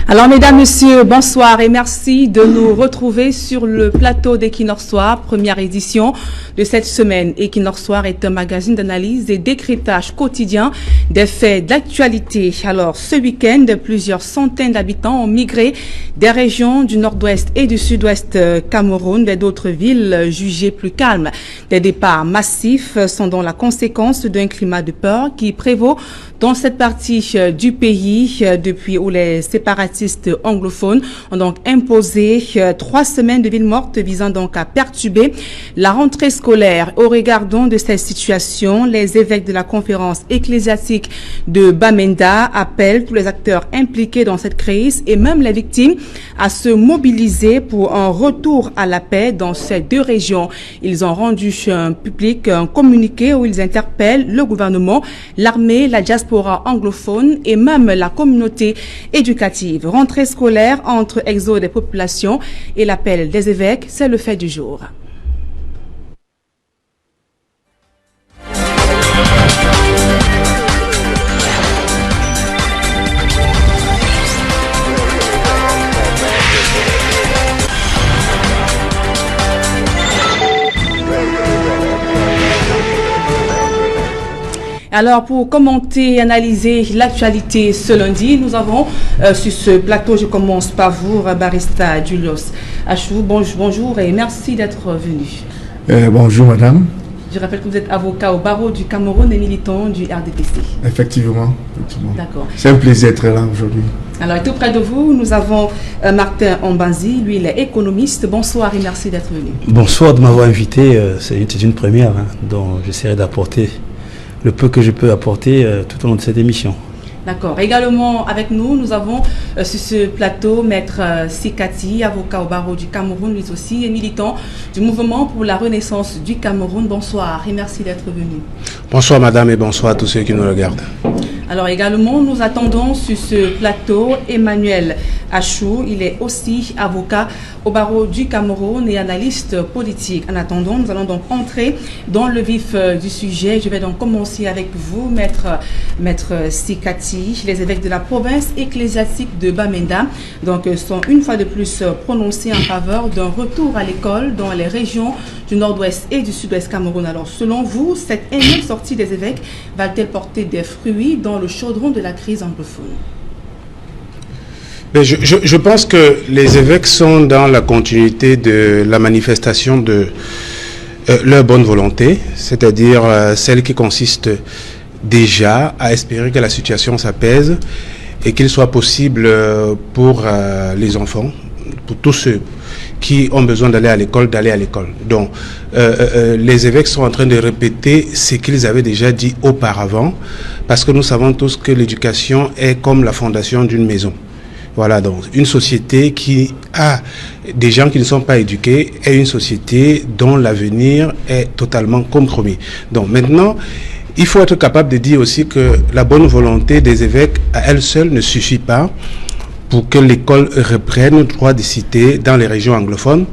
Alors, mesdames, messieurs, bonsoir et merci de nous retrouver sur le plateau d'Equinoxe Soir, première édition de cette semaine. Equinoxe Soir est un magazine d'analyse et d'écritage quotidien des faits d'actualité. Alors, ce week-end, plusieurs centaines d'habitants ont migré des régions du nord-ouest et du sud-ouest Cameroun vers d'autres villes jugées plus calmes. Des départs massifs sont donc la conséquence d'un climat de peur qui prévaut dans cette partie du pays depuis où les séparatistes anglophones ont donc imposé 3 semaines de ville morte visant donc à perturber la rentrée scolaire. Au regard donc de cette situation, les évêques de la conférence ecclésiastique de Bamenda appellent tous les acteurs impliqués dans cette crise et même les victimes à se mobiliser pour un retour à la paix dans ces deux régions. Ils ont rendu public un communiqué où ils interpellent le gouvernement, l'armée, la diaspora anglophone et même la communauté éducative. Rentrée scolaire entre exode des populations et l'appel des évêques, c'est le fait du jour. Alors, pour commenter et analyser l'actualité ce lundi, nous avons sur ce plateau, je commence par vous, barista Julius Achou. Bonjour et merci d'être venu. Bonjour madame. Je rappelle que vous êtes avocat au barreau du Cameroun et militant du RDPC. Effectivement. D'accord. C'est un plaisir d'être là aujourd'hui. Alors, tout près de vous, nous avons Martin Ombanzi, lui il est économiste. Bonsoir et merci d'être venu. Bonsoir de m'avoir invité, c'est une première dont j'essaierai d'apporter le peu que je peux apporter tout au long de cette émission. D'accord. Également avec nous, nous avons sur ce plateau Maître Sikati, avocat au barreau du Cameroun, lui aussi, et militant du mouvement pour la renaissance du Cameroun. Bonsoir et merci d'être venu. Bonsoir madame et bonsoir à tous ceux qui nous regardent. Alors également, nous attendons sur ce plateau Emmanuel Achou. Il est aussi avocat au barreau du Cameroun et analyste politique. En attendant, nous allons donc entrer dans le vif du sujet. Je vais donc commencer avec vous, Maître Sikati. Les évêques de la province ecclésiastique de Bamenda sont une fois de plus prononcés en faveur d'un retour à l'école dans les régions du nord-ouest et du sud-ouest Cameroun. Alors selon vous, cette énième sortie des évêques va-t-elle porter des fruits dans le chaudron de la crise anglophone? Je pense que les évêques sont dans la continuité de la manifestation de leur bonne volonté, c'est-à-dire celle qui consiste déjà à espérer que la situation s'apaise et qu'il soit possible pour les enfants, pour tous ceux qui ont besoin d'aller à l'école, d'aller à l'école. Donc, les évêques sont en train de répéter ce qu'ils avaient déjà dit auparavant, parce que nous savons tous que l'éducation est comme la fondation d'une maison. Voilà, donc une société qui a des gens qui ne sont pas éduqués est une société dont l'avenir est totalement compromis. Donc maintenant, il faut être capable de dire aussi que la bonne volonté des évêques à elle seule ne suffit pas pour que l'école reprenne le droit de cité dans les régions anglophones,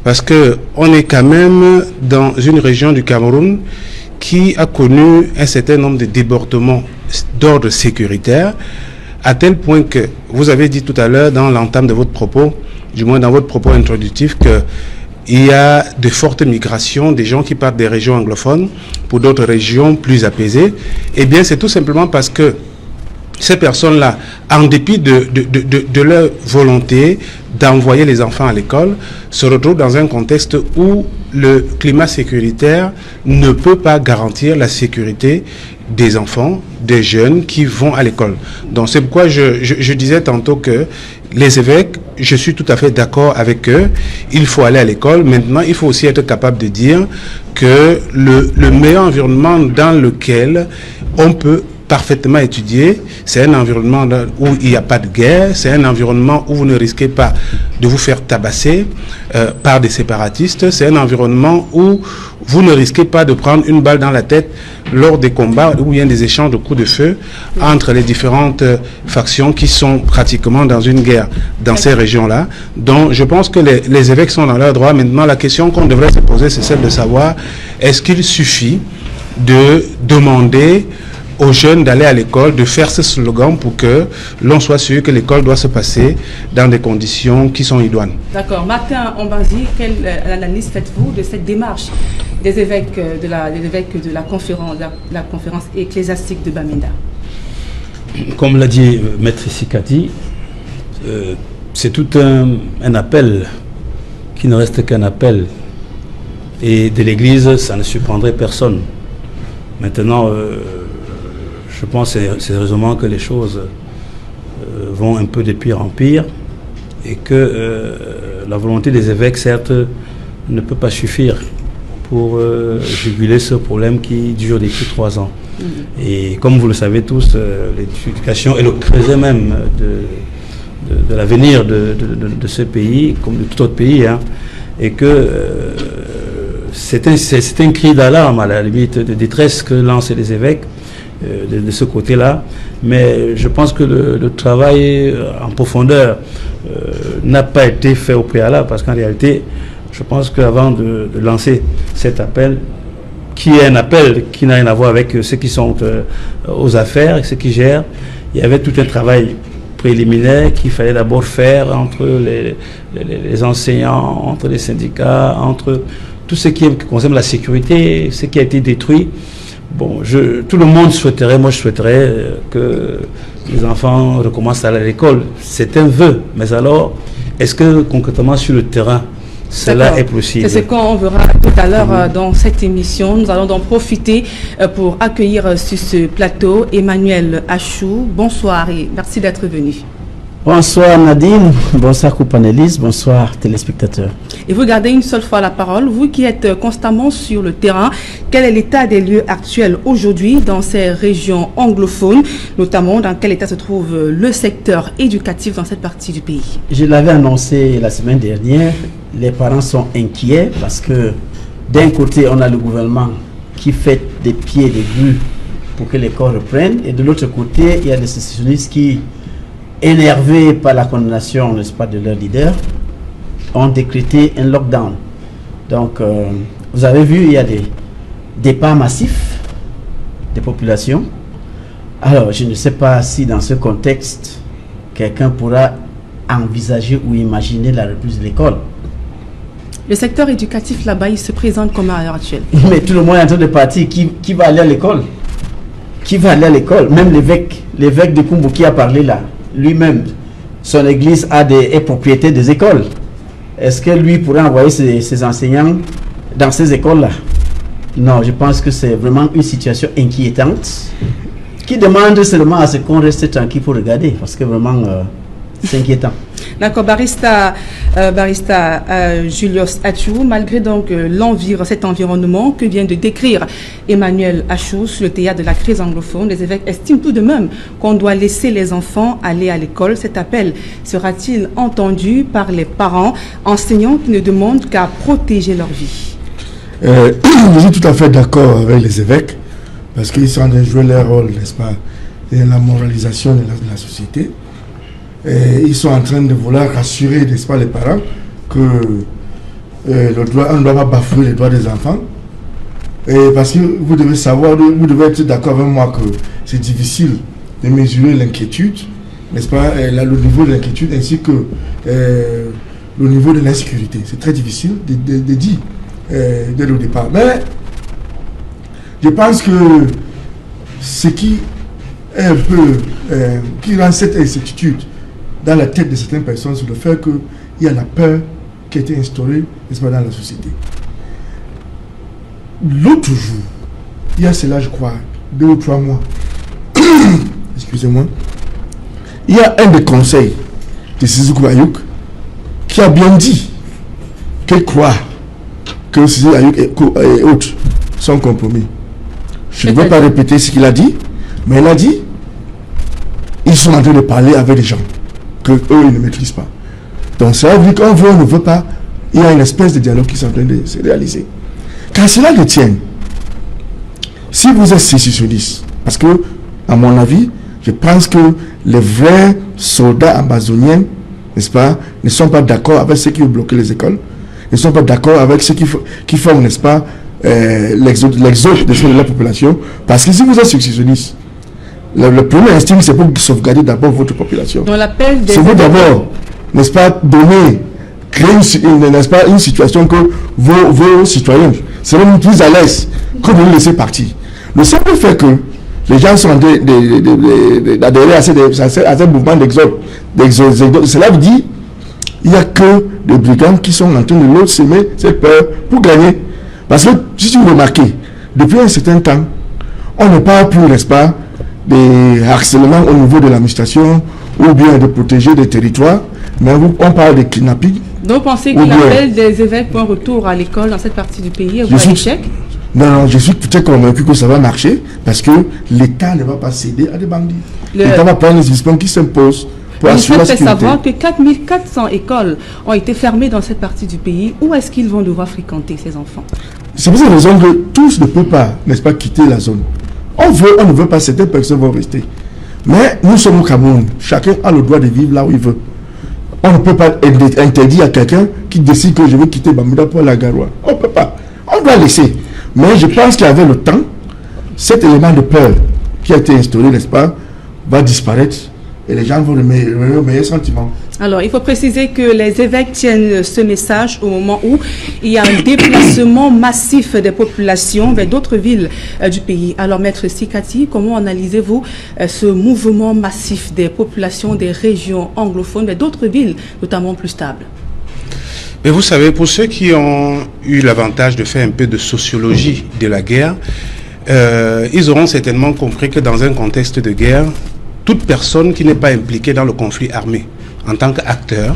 parce que on est quand même dans une région du Cameroun qui a connu un certain nombre de débordements d'ordre sécuritaire, à tel point que vous avez dit tout à l'heure dans l'entame de votre propos, du moins dans votre propos introductif, qu'il y a de fortes migrations des gens qui partent des régions anglophones pour d'autres régions plus apaisées. Eh bien, c'est tout simplement parce que ces personnes-là, en dépit de leur volonté d'envoyer les enfants à l'école, se retrouvent dans un contexte où le climat sécuritaire ne peut pas garantir la sécurité des enfants, des jeunes qui vont à l'école. Donc c'est pourquoi je disais tantôt que les évêques, je suis tout à fait d'accord avec eux, il faut aller à l'école. Maintenant, il faut aussi être capable de dire que le meilleur environnement dans lequel on peut parfaitement étudié, c'est un environnement où il n'y a pas de guerre, c'est un environnement où vous ne risquez pas de vous faire tabasser par des séparatistes, c'est un environnement où vous ne risquez pas de prendre une balle dans la tête lors des combats ou bien des échanges de coups de feu entre les différentes factions qui sont pratiquement dans une guerre dans ces régions-là. Donc je pense que les évêques sont dans leur droit. Maintenant, la question qu'on devrait se poser, c'est celle de savoir, est-ce qu'il suffit de demander aux jeunes d'aller à l'école, de faire ce slogan pour que l'on soit sûr que l'école doit se passer dans des conditions qui sont idoines. D'accord. Martin Ombanzi, quelle analyse faites-vous de cette démarche des évêques de la conférence ecclésiastique de Bamenda? Comme l'a dit Maître Sikati, c'est tout un appel qui ne reste qu'un appel. Et de l'Église, ça ne surprendrait personne. Maintenant, je pense sérieusement que les choses vont un peu de pire en pire et que la volonté des évêques, certes, ne peut pas suffire pour juguler ce problème qui dure depuis 3 ans. Et comme vous le savez tous, l'éducation est le creuset même de l'avenir de ce pays, comme de tout autre pays, hein, et que c'est un cri d'alarme, à la limite de détresse que lancent les évêques de ce côté-là. Mais je pense que le travail en profondeur n'a pas été fait au préalable, parce qu'en réalité, je pense qu'avant de lancer cet appel, qui est un appel qui n'a rien à voir avec ceux qui sont aux affaires, ceux qui gèrent, il y avait tout un travail préliminaire qu'il fallait d'abord faire entre les enseignants, entre les syndicats, entre tout ce qui concerne la sécurité, ce qui a été détruit. Bon, tout le monde souhaiterait, moi je souhaiterais que les enfants recommencent à aller à l'école. C'est un vœu, mais alors, est-ce que concrètement sur le terrain, cela est possible? C'est ce qu'on verra tout à l'heure dans cette émission. Nous allons donc profiter pour accueillir sur ce plateau Emmanuel Achou. Bonsoir et merci d'être venu. Bonsoir Nadine, bonsoir co-panélistes, bonsoir téléspectateurs. Et vous gardez une seule fois la parole, vous qui êtes constamment sur le terrain, quel est l'état des lieux actuels aujourd'hui dans ces régions anglophones, notamment dans quel état se trouve le secteur éducatif dans cette partie du pays? Je l'avais annoncé la semaine dernière, les parents sont inquiets parce que d'un côté on a le gouvernement qui fait des pieds et des grues pour que l'école reprenne, et de l'autre côté il y a des sécessionnistes qui, énervés par la condamnation, n'est-ce pas, de leur leader, ont décrété un lockdown. Donc, vous avez vu, il y a des départs massifs des populations. Alors, je ne sais pas si dans ce contexte, quelqu'un pourra envisager ou imaginer la reprise de l'école. Le secteur éducatif là-bas, il se présente comment à l'heure actuelle? Mais tout le monde est en train de partir. Qui va aller à l'école? Qui va aller à l'école? Même l'évêque de Kumbu qui a parlé là, lui-même, son église est propriétaire des écoles. Est-ce que lui pourrait envoyer ses enseignants dans ces écoles-là? Non, je pense que c'est vraiment une situation inquiétante qui demande seulement à ce qu'on reste tranquille pour regarder, parce que vraiment, c'est inquiétant. D'accord, barista Julius Achou, malgré donc cet environnement que vient de décrire Emmanuel Achou sur le théâtre de la crise anglophone, les évêques estiment tout de même qu'on doit laisser les enfants aller à l'école. Cet appel sera-t-il entendu par les parents, enseignants qui ne demandent qu'à protéger leur vie? Je suis tout à fait d'accord avec les évêques, parce qu'ils sont en train de jouer leur rôle, n'est-ce pas, dans la moralisation de la société. Et ils sont en train de vouloir rassurer, n'est-ce pas, les parents que on ne doit pas bafouer les droits des enfants. Et parce que vous devez savoir, vous devez être d'accord avec moi que c'est difficile de mesurer l'inquiétude, n'est-ce pas, le niveau de l'inquiétude ainsi que le niveau de l'insécurité. C'est très difficile de dire dès le départ. Mais je pense que ce qui est un peu, qui rend cette incertitude dans la tête de certaines personnes, c'est le fait qu'il y a la peur qui a été instaurée, n'est-ce pas, dans la société. L'autre jour, il y a cela, je crois, 2 ou 3 mois, excusez-moi, il y a un des conseils de Sissokou Ayouk qui a bien dit qu'il croit que Sissokou Ayouk et autres sont compromis. Je ne vais pas répéter ce qu'il a dit, mais il a dit ils sont en train de parler avec des gens que eux ils ne maîtrisent pas. Donc ça veut dire qu'on veut, on ne veut pas, il y a une espèce de dialogue qui est en train de se réaliser. Car cela le tient. Si vous êtes sécessionniste, parce que, à mon avis, je pense que les vrais soldats amazoniens, n'est-ce pas, ne sont pas d'accord avec ceux qui ont bloqué les écoles, ne sont pas d'accord avec ceux qui font, n'est-ce pas, l'exode de la population. Parce que si vous êtes sécessionniste, le premier instinct, c'est pour sauvegarder d'abord votre population. Dans l'appel des... C'est vous d'abord, n'est-ce pas, créer n'est-ce pas, une situation que vos citoyens seront plus à l'aise que de les laisser partir. Le simple fait que les gens sont en train d'adhérer à ce mouvement d'exode, cela veut dire qu'il n'y a que des brigands qui sont en train de leur semer cette peur pour gagner. Parce que, si vous remarquez, depuis un certain temps, on ne parle plus, n'est-ce pas, des harcèlements au niveau de l'administration ou bien de protéger des territoires, mais on parle de kidnapping. Donc, pensez que l'appel des évêques pour un retour à l'école dans cette partie du pays est un échec? Non, je suis tout à fait convaincu que ça va marcher parce que l'État ne va pas céder à des bandits. L'État va prendre les dispositions qui s'imposent pour assurer la sécurité. Il faut savoir que 4400 écoles ont été fermées dans cette partie du pays. Où est-ce qu'ils vont devoir fréquenter ces enfants? C'est pour cette raison que tous ne peuvent pas, n'est-ce pas, quitter la zone. On ne veut pas, certaines personnes vont rester. Mais nous sommes au Cameroun. Chacun a le droit de vivre là où il veut. On ne peut pas interdire à quelqu'un qui décide que je veux quitter Bamouda pour la Garoua. On ne peut pas. On doit laisser. Mais je pense qu'avec le temps, cet élément de peur qui a été instauré, n'est-ce pas, va disparaître et les gens vont remettre un meilleur sentiment. Alors, il faut préciser que les évêques tiennent ce message au moment où il y a un déplacement massif des populations vers d'autres villes du pays. Alors, Maître Sikati, comment analysez-vous ce mouvement massif des populations des régions anglophones vers d'autres villes, notamment plus stables? Mais vous savez, pour ceux qui ont eu l'avantage de faire un peu de sociologie de la guerre, ils auront certainement compris que dans un contexte de guerre, toute personne qui n'est pas impliquée dans le conflit armé en tant qu'acteur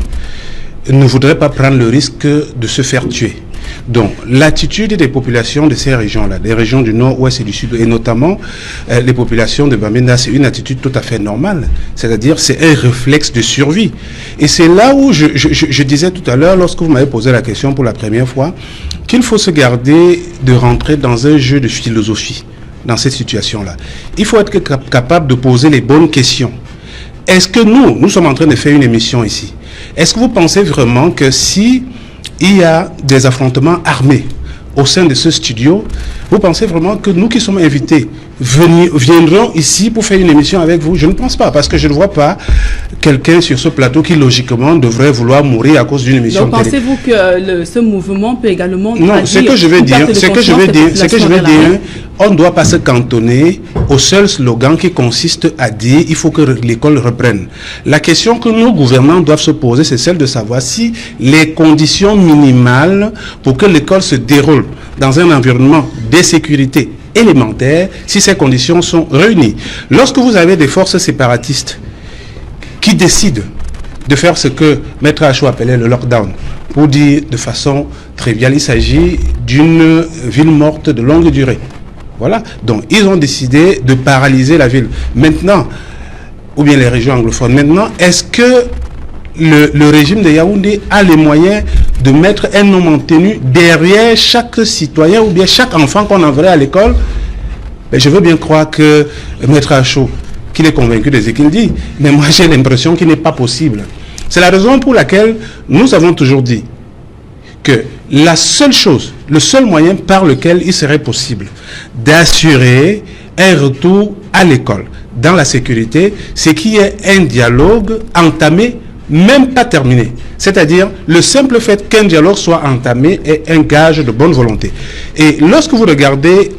ne voudrait pas prendre le risque de se faire tuer. Donc, l'attitude des populations de ces régions-là, des régions du nord, ouest et du sud, et notamment les populations de Bamenda, c'est une attitude tout à fait normale. C'est-à-dire, c'est un réflexe de survie. Et c'est là où je disais tout à l'heure, lorsque vous m'avez posé la question pour la première fois, qu'il faut se garder de rentrer dans un jeu de philosophie dans cette situation-là. Il faut être capable de poser les bonnes questions. Est-ce que nous sommes en train de faire une émission ici? Est-ce que vous pensez vraiment que si il y a des affrontements armés au sein de ce studio, vous pensez vraiment que nous qui sommes invités viendrons ici pour faire une émission avec vous? Je ne pense pas, parce que je ne vois pas quelqu'un sur ce plateau qui logiquement devrait vouloir mourir à cause d'une émission. Donc pensez-vous que ce mouvement peut également... Non, ce que je vais dire, on ne doit pas se cantonner au seul slogan qui consiste à dire il faut que l'école reprenne. La question que nos gouvernants doivent se poser, c'est celle de savoir si les conditions minimales pour que l'école se déroule dans un environnement de sécurité élémentaire, si ces conditions sont réunies. Lorsque vous avez des forces séparatistes qui décident de faire ce que Maître Achou appelait le lockdown, pour dire de façon triviale, il s'agit d'une ville morte de longue durée. Voilà. Donc, ils ont décidé de paralyser la ville. Maintenant, ou bien les régions anglophones, maintenant, est-ce que le régime de Yaoundé a les moyens de mettre un homme en tenue derrière chaque citoyen ou bien chaque enfant qu'on enverrait à l'école? Ben, je veux bien croire que Maître Achou, qu'il est convaincu de ce qu'il dit, mais moi j'ai l'impression qu'il n'est pas possible. C'est la raison pour laquelle nous avons toujours dit que la seule chose, le seul moyen par lequel il serait possible d'assurer un retour à l'école dans la sécurité, c'est qu'il y ait un dialogue entamé, même pas terminé. C'est-à-dire, le simple fait qu'un dialogue soit entamé est un gage de bonne volonté. Et lorsque vous regardez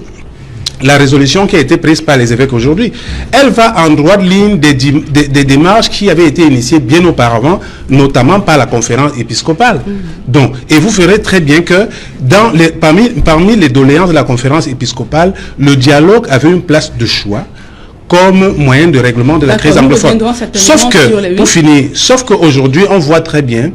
la résolution qui a été prise par les évêques aujourd'hui, elle va en droite ligne des démarches qui avaient été initiées bien auparavant, notamment par la conférence épiscopale. Donc, et vous verrez très bien que parmi les doléances de la conférence épiscopale, le dialogue avait une place de choix comme moyen de règlement de la crise anglophone. Sauf que, pour finir, sauf qu'aujourd'hui, on voit très bien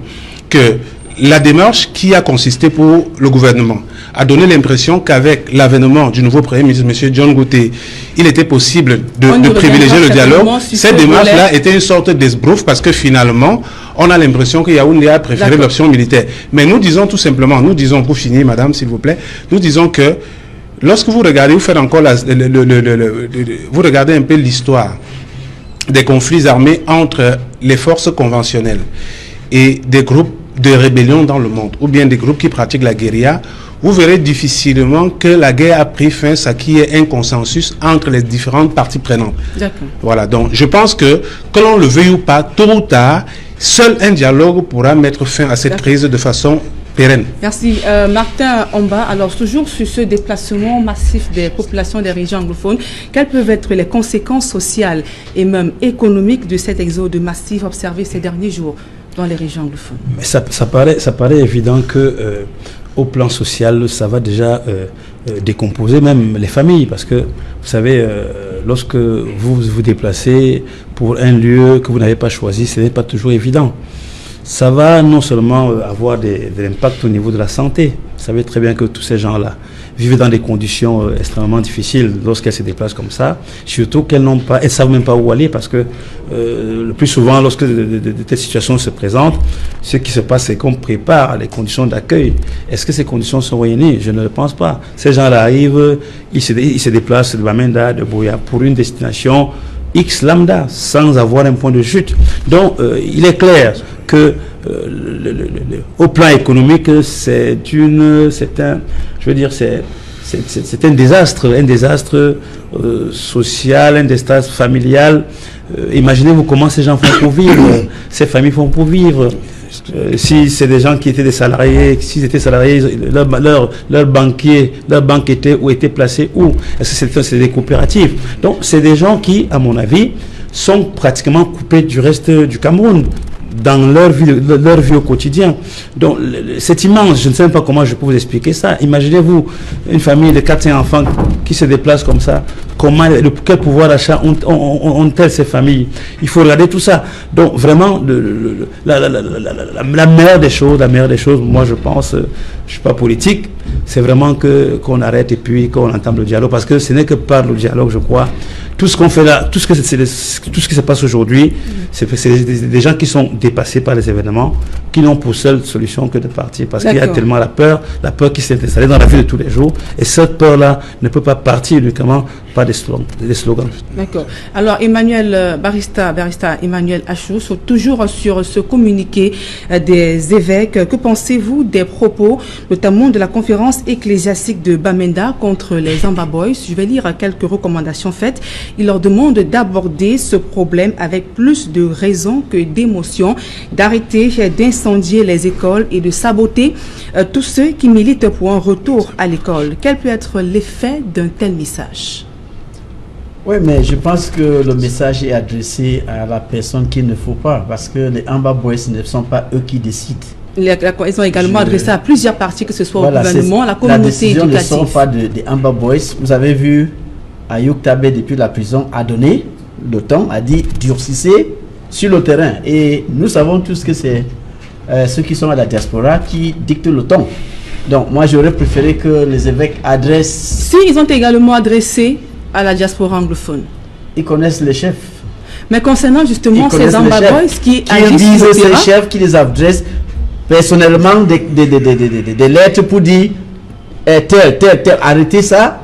que la démarche qui a consisté pour le gouvernement a donné l'impression qu'avec l'avènement du nouveau Premier ministre, M. John Gauthier, il était possible de privilégier le dialogue. Cette démarche-là était une sorte d'esbrouf parce que finalement, on a l'impression que Yaoundé a préféré l'option militaire. Mais nous disons tout simplement, nous disons pour finir, madame, s'il vous plaît, nous disons que lorsque vous regardez, vous faites encore vous regardez un peu l'histoire des conflits armés entre les forces conventionnelles et des groupes de rébellion dans le monde, ou bien des groupes qui pratiquent la guérilla, vous verrez difficilement que la guerre a pris fin sans qu'il y ait un consensus entre les différentes parties prenantes. Voilà, donc je pense que l'on le veuille ou pas, tôt ou tard, seul un dialogue pourra mettre fin à cette crise de façon pérenne. Merci. Martin Omba, alors toujours sur ce déplacement massif des populations des régions anglophones, quelles peuvent être les conséquences sociales et même économiques de cet exode massif observé ces derniers jours dans les régions anglophones? Mais ça paraît évident que au plan social, ça va déjà décomposer même les familles, parce que vous savez, lorsque vous vous déplacez pour un lieu que vous n'avez pas choisi, ce n'est pas toujours évident. Ça va non seulement avoir de l'impact au niveau de la santé. Vous savez très bien que tous ces gens-là vivent dans des conditions extrêmement difficiles lorsqu'elles se déplacent comme ça. Surtout qu'elles n'ont pas, elles savent même pas où aller, parce que le plus souvent, lorsque de telles situations se présentent, ce qui se passe, c'est qu'on prépare les conditions d'accueil. Est-ce que ces conditions sont réunies? Je ne le pense pas. Ces gens-là arrivent, ils se déplacent de Bamenda, de Buea, pour une destination X lambda, sans avoir un point de chute. Donc, il est clair que au plan économique, c'est un désastre social, un désastre familial. Imaginez-vous comment ces gens font pour vivre, ces familles font pour vivre. Si c'est des gens qui étaient des salariés, s'ils étaient salariés, leur banque était placée où? Est-ce que c'est des coopératives? Donc, c'est des gens qui, à mon avis, sont pratiquement coupés du reste du Cameroun dans leur vie au quotidien. Donc, c'est immense. Je ne sais même pas comment je peux vous expliquer ça. Imaginez-vous une famille de 4-5 enfants qui se déplacent comme ça. Quel pouvoir d'achat ont-elles ces familles? Il faut regarder tout ça. Donc, vraiment, la meilleure des choses, moi je pense, je ne suis pas politique, c'est vraiment qu'on arrête et puis qu'on entame le dialogue. Parce que ce n'est que par le dialogue, je crois, tout ce qu'on fait là, tout ce qui se passe aujourd'hui, c'est des gens qui sont dépassés par les événements, qui n'ont pour seule solution que de partir. Parce qu'il y a tellement la peur qui s'est installée dans la vie de tous les jours. Et cette peur-là ne peut pas partir uniquement par des slogans. D'accord. Alors, Emmanuel Barista Emmanuel Achou, toujours sur ce communiqué des évêques, que pensez-vous des propos, notamment de la conférence ecclésiastique de Bamenda contre les Amba Boys? Je vais lire quelques recommandations faites. Il leur demande d'aborder ce problème avec plus de raison que d'émotion, d'arrêter d'incendier les écoles et de saboter tous ceux qui militent pour un retour à l'école. Quel peut être l'effet d'un tel message? Oui, mais je pense que le message est adressé à la personne qu'il ne faut pas, parce que les Amba Boys ne sont pas eux qui décident. Ils sont également adressés à plusieurs parties, que ce soit au gouvernement, la communauté éducative. La décision ne sont pas des Amba Boys. Vous avez vu, Ayoub Tabé, depuis la prison, a donné le temps, a dit durcissez sur le terrain. Et nous savons tous que c'est ceux qui sont à la diaspora qui dictent le ton. Donc, moi, j'aurais préféré que les évêques adressent... Si, ils ont également adressé à la diaspora anglophone. Ils connaissent les chefs. Mais concernant justement ces Amba Boys qui agissent sur le terrain, ces chefs qui les adressent personnellement des lettres pour dire tel, arrêtez ça,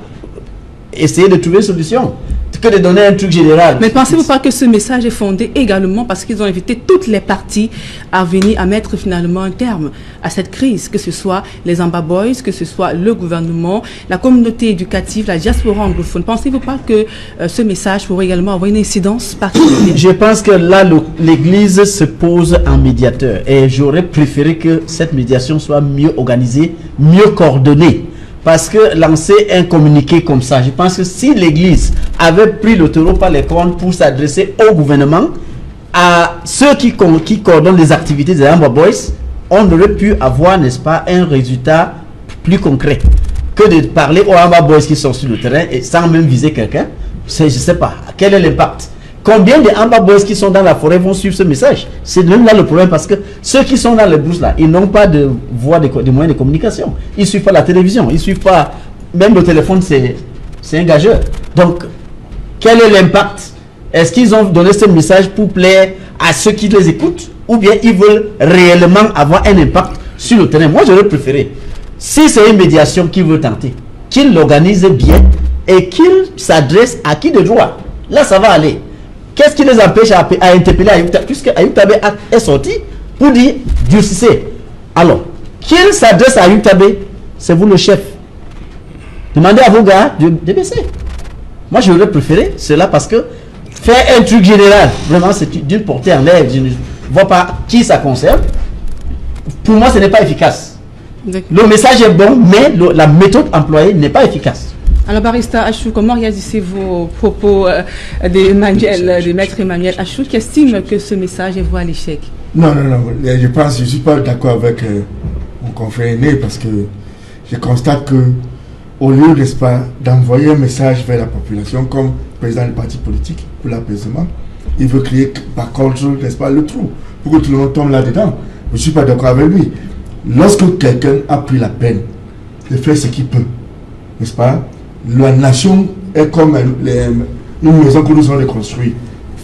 essayez de trouver une solution, que de donner un truc général. Mais pensez-vous pas que ce message est fondé également parce qu'ils ont invité toutes les parties à venir à mettre finalement un terme à cette crise, que ce soit les Amba Boys, que ce soit le gouvernement, la communauté éducative, la diaspora anglophone? Pensez-vous pas que ce message pourrait également avoir une incidence particulière? Je pense que là, l'Église se pose en médiateur et j'aurais préféré que cette médiation soit mieux organisée, mieux coordonnée. Parce que lancer un communiqué comme ça, je pense que si l'Église avait pris le taureau par les cornes pour s'adresser au gouvernement, à ceux qui coordonnent les activités des Amba Boys, on aurait pu avoir, n'est-ce pas, un résultat plus concret que de parler aux Amba Boys qui sont sur le terrain et sans même viser quelqu'un. Je ne sais pas, quel est l'impact? Combien de Amba Boys qui sont dans la forêt vont suivre ce message? C'est même là le problème, parce que ceux qui sont dans les brousses là, ils n'ont pas de voie, de moyens de communication. Ils ne suivent pas la télévision, ils ne suivent pas, même le téléphone, c'est un gageur. Donc, quel est l'impact? Est-ce qu'ils ont donné ce message pour plaire à ceux qui les écoutent, ou bien ils veulent réellement avoir un impact sur le terrain? Moi, j'aurais préféré, si c'est une médiation qu'ils veulent tenter, qu'ils l'organisent bien et qu'ils s'adressent à qui de droit. Là, ça va aller. Qu'est-ce qui les empêche à interpeller Ayoub Tabé, puisque Ayoub Tabé est sorti pour dire durcissez. Alors, qu'il s'adresse à Ayoutabé, c'est vous le chef. Demandez à vos gars de baisser. Moi, j'aurais préféré cela parce que faire un truc général, vraiment, c'est d'une portée en l'air. Je ne vois pas qui ça concerne. Pour moi, ce n'est pas efficace. Le message est bon, mais la méthode employée n'est pas efficace. Alors, Barrister Achou, comment réagissez vos propos de Maître Emmanuel Achou qui estime que ce message est voué à l'échec? Non, je ne suis pas d'accord avec mon confrère aîné parce que je constate que au lieu, n'est-ce pas, d'envoyer un message vers la population comme président du parti politique pour l'apaisement, il veut créer par contre, n'est-ce pas, le trou pour que tout le monde tombe là-dedans. Je ne suis pas d'accord avec lui. Lorsque quelqu'un a pris la peine de faire ce qu'il peut, n'est-ce pas, la nation est comme une maison que nous allons construire.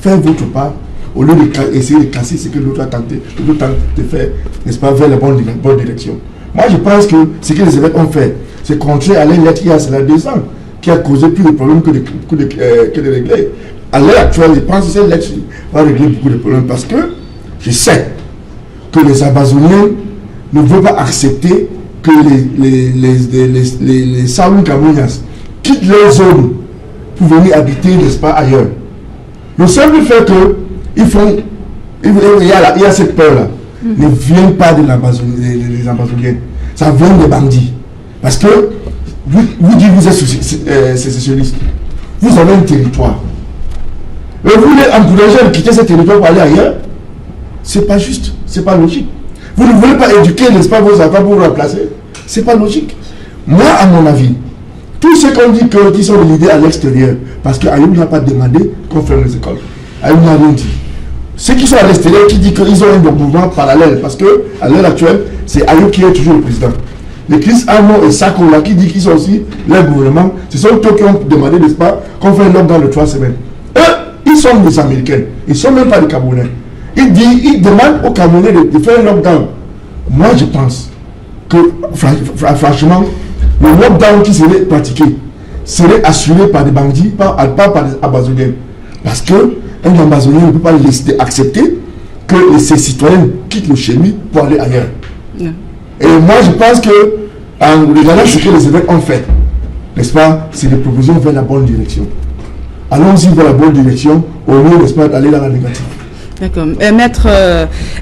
Faites votre part au lieu d'essayer de casser ce que l'autre a tenté de faire, n'est-ce pas, vers la bonne direction. Moi, je pense que ce que les évêques ont fait, c'est contraire à leur lettre il y a cela 2 ans, qui a causé plus de problèmes que de régler. À l'heure actuelle, je pense que cette lettre va régler beaucoup de problèmes parce que je sais que les Amazoniens ne veulent pas accepter que les Saoul Camerounais quittent leur zone pour venir habiter, n'est-ce pas, ailleurs. Le simple fait que il y a cette peur-là, ne vient pas de des Amazoniens, ça vient des bandits. Parce que vous dites que vous êtes sécessionniste, vous avez un territoire. Mais vous voulez encourager à quitter ce territoire pour aller ailleurs, c'est pas juste, c'est pas logique. Vous ne voulez pas éduquer, n'est-ce pas, vos enfants pour vous remplacer, c'est pas logique. Moi, à mon avis, tous ceux qu'on dit qui sont de l'idée à l'extérieur, parce qu'Ayoub n'a pas demandé qu'on ferme les écoles. Ayoub n'a rien dit. Ceux qui sont à l'extérieur qui disent qu'ils ont un mouvement parallèle, parce qu'à l'heure actuelle, c'est Ayoub qui est toujours le président. Les Chris Arnaud et Sakola qui disent qu'ils sont aussi leur gouvernement, ce sont eux qui ont demandé, n'est-ce pas, qu'on fait un lockdown de 3 semaines. Eux, ils sont des Américains, ils ne sont même pas des Camerounais. Ils demandent aux Camerounais de faire un lockdown. Moi, je pense que, franchement, le lockdown qui serait pratiqué serait assuré par des bandits, pas par des Amazoniens. Parce qu'un Amazonien ne peut pas accepter que ses citoyens quittent le chez lui pour aller ailleurs. Non. Et moi, je pense que, en regardant ce que les évêques ont fait, n'est-ce pas, c'est des propositions vers la bonne direction. Allons-y vers la bonne direction, au lieu, n'est-ce pas, d'aller dans la négative. D'accord. Maître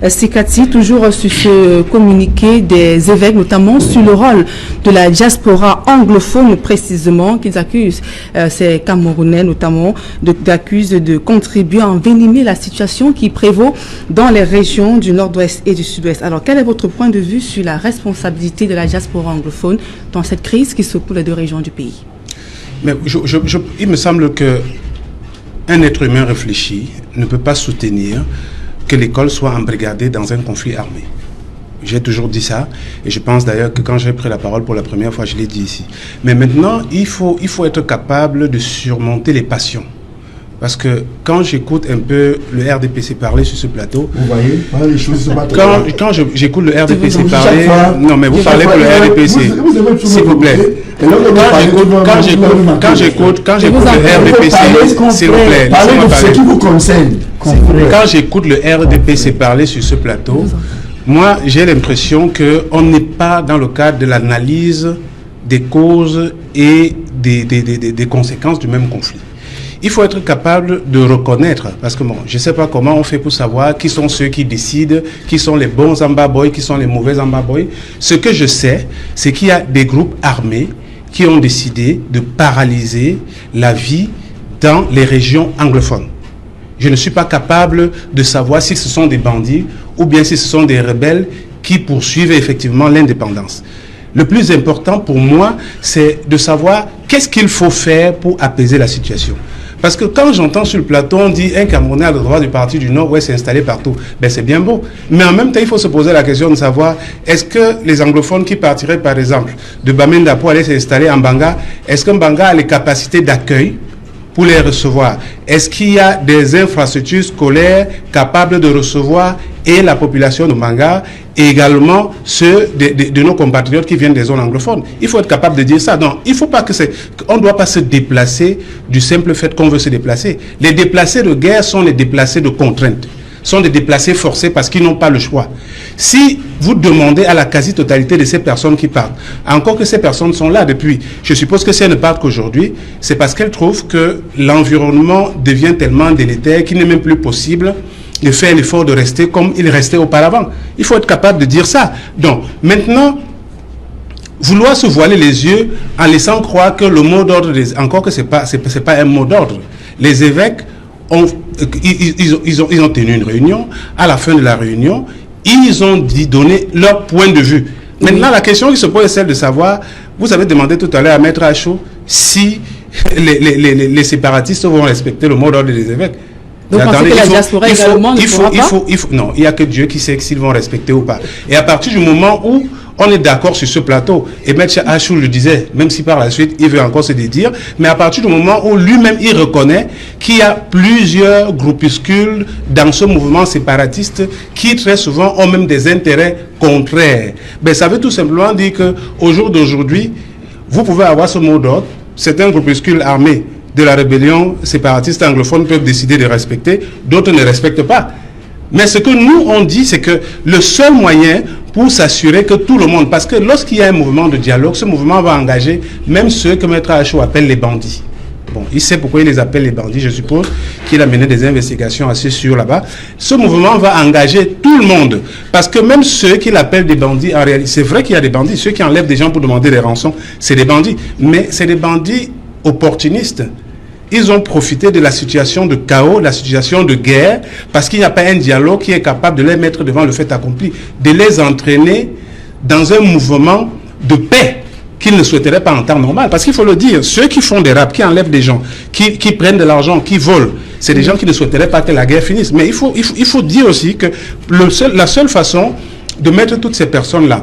Sikati, toujours sur ce communiqué des évêques, notamment sur le rôle de la diaspora anglophone, précisément, qu'ils accusent ces Camerounais, notamment, d'accusent de contribuer à envenimer la situation qui prévaut dans les régions du nord-ouest et du sud-ouest. Alors, quel est votre point de vue sur la responsabilité de la diaspora anglophone dans cette crise qui secoue les 2 régions du pays? Mais il me semble que un être humain réfléchi ne peut pas soutenir que l'école soit embrigadée dans un conflit armé. J'ai toujours dit ça, et je pense d'ailleurs que quand j'ai pris la parole pour la première fois, je l'ai dit ici. Mais maintenant, il faut être capable de surmonter les passions. Parce que quand j'écoute un peu le RDPC parler sur ce plateau, vous voyez, les choses sont pas quand j'écoute le RDPC parler, non mais vous parlez pour le RDPC, s'il vous plaît. Quand j'écoute le RDPC, s'il vous plaît, ce qui vous concerne. Quand j'écoute le RDPC parler sur ce plateau, moi j'ai l'impression qu'on n'est pas dans le cadre de l'analyse des causes et des conséquences du même conflit. Il faut être capable de reconnaître, parce que bon, je ne sais pas comment on fait pour savoir qui sont ceux qui décident, qui sont les bons Amba-boys, qui sont les mauvais Amba-boys. Ce que je sais, c'est qu'il y a des groupes armés qui ont décidé de paralyser la vie dans les régions anglophones. Je ne suis pas capable de savoir si ce sont des bandits ou bien si ce sont des rebelles qui poursuivent effectivement l'indépendance. Le plus important pour moi, c'est de savoir qu'est-ce qu'il faut faire pour apaiser la situation. Parce que quand j'entends sur le plateau, on dit un Camerounais a le droit du parti du Nord, ouais, c'est installé partout. Ben c'est bien beau. Mais en même temps, il faut se poser la question de savoir, est-ce que les anglophones qui partiraient, par exemple, de Bamenda pour aller s'installer en Banga, est-ce qu'un Banga a les capacités d'accueil pour les recevoir? Est-ce qu'il y a des infrastructures scolaires capables de recevoir et la population de Banga et également ceux de nos compatriotes qui viennent des zones anglophones? Il faut être capable de dire ça. Non, il faut pas on ne doit pas se déplacer du simple fait qu'on veut se déplacer. Les déplacés de guerre sont les déplacés de contrainte. sont des déplacés forcés parce qu'ils n'ont pas le choix. Si vous demandez à la quasi-totalité de ces personnes qui partent, encore que ces personnes sont là depuis, je suppose que si elles ne partent qu'aujourd'hui, c'est parce qu'elles trouvent que l'environnement devient tellement délétère qu'il n'est même plus possible de faire l'effort de rester comme il restait auparavant. Il faut être capable de dire ça. Donc, maintenant, vouloir se voiler les yeux en laissant croire que le mot d'ordre, encore que c'est pas un mot d'ordre, les évêques ils ont tenu une réunion. À la fin de la réunion, ils ont donné leur point de vue. Maintenant, la question qui se pose est celle de savoir, vous avez demandé tout à l'heure à Maître Achou si les séparatistes vont respecter le mot d'ordre des évêques. Donc, attendez, que la diaspora également ne fera pas. Non, il n'y a que Dieu qui sait s'ils vont respecter ou pas. Et à partir du moment où on est d'accord sur ce plateau, et M. Achou le disait, même si par la suite il veut encore se dédire, mais à partir du moment où lui-même il reconnaît qu'il y a plusieurs groupuscules dans ce mouvement séparatiste qui très souvent ont même des intérêts contraires, ben, ça veut tout simplement dire qu'au jour d'aujourd'hui, vous pouvez avoir ce mot d'ordre, certains groupuscules armés de la rébellion séparatiste anglophone peuvent décider de respecter, d'autres ne respectent pas. Mais ce que nous on dit, c'est que le seul moyen pour s'assurer que tout le monde, parce que lorsqu'il y a un mouvement de dialogue, ce mouvement va engager même ceux que Maître Achou appelle les bandits. Bon, il sait pourquoi il les appelle les bandits, je suppose qu'il a mené des investigations assez sûres là-bas. Ce mouvement va engager tout le monde, parce que même ceux qu'il appelle des bandits, en réalité, c'est vrai qu'il y a des bandits, ceux qui enlèvent des gens pour demander des rançons, c'est des bandits, mais c'est des bandits opportunistes. Ils ont profité de la situation de chaos, de la situation de guerre, parce qu'il n'y a pas un dialogue qui est capable de les mettre devant le fait accompli, de les entraîner dans un mouvement de paix qu'ils ne souhaiteraient pas en temps normal. Parce qu'il faut le dire, ceux qui font des rapes, qui enlèvent des gens, qui prennent de l'argent, qui volent, c'est des gens qui ne souhaiteraient pas que la guerre finisse. Mais il faut dire aussi que la seule façon de mettre toutes ces personnes-là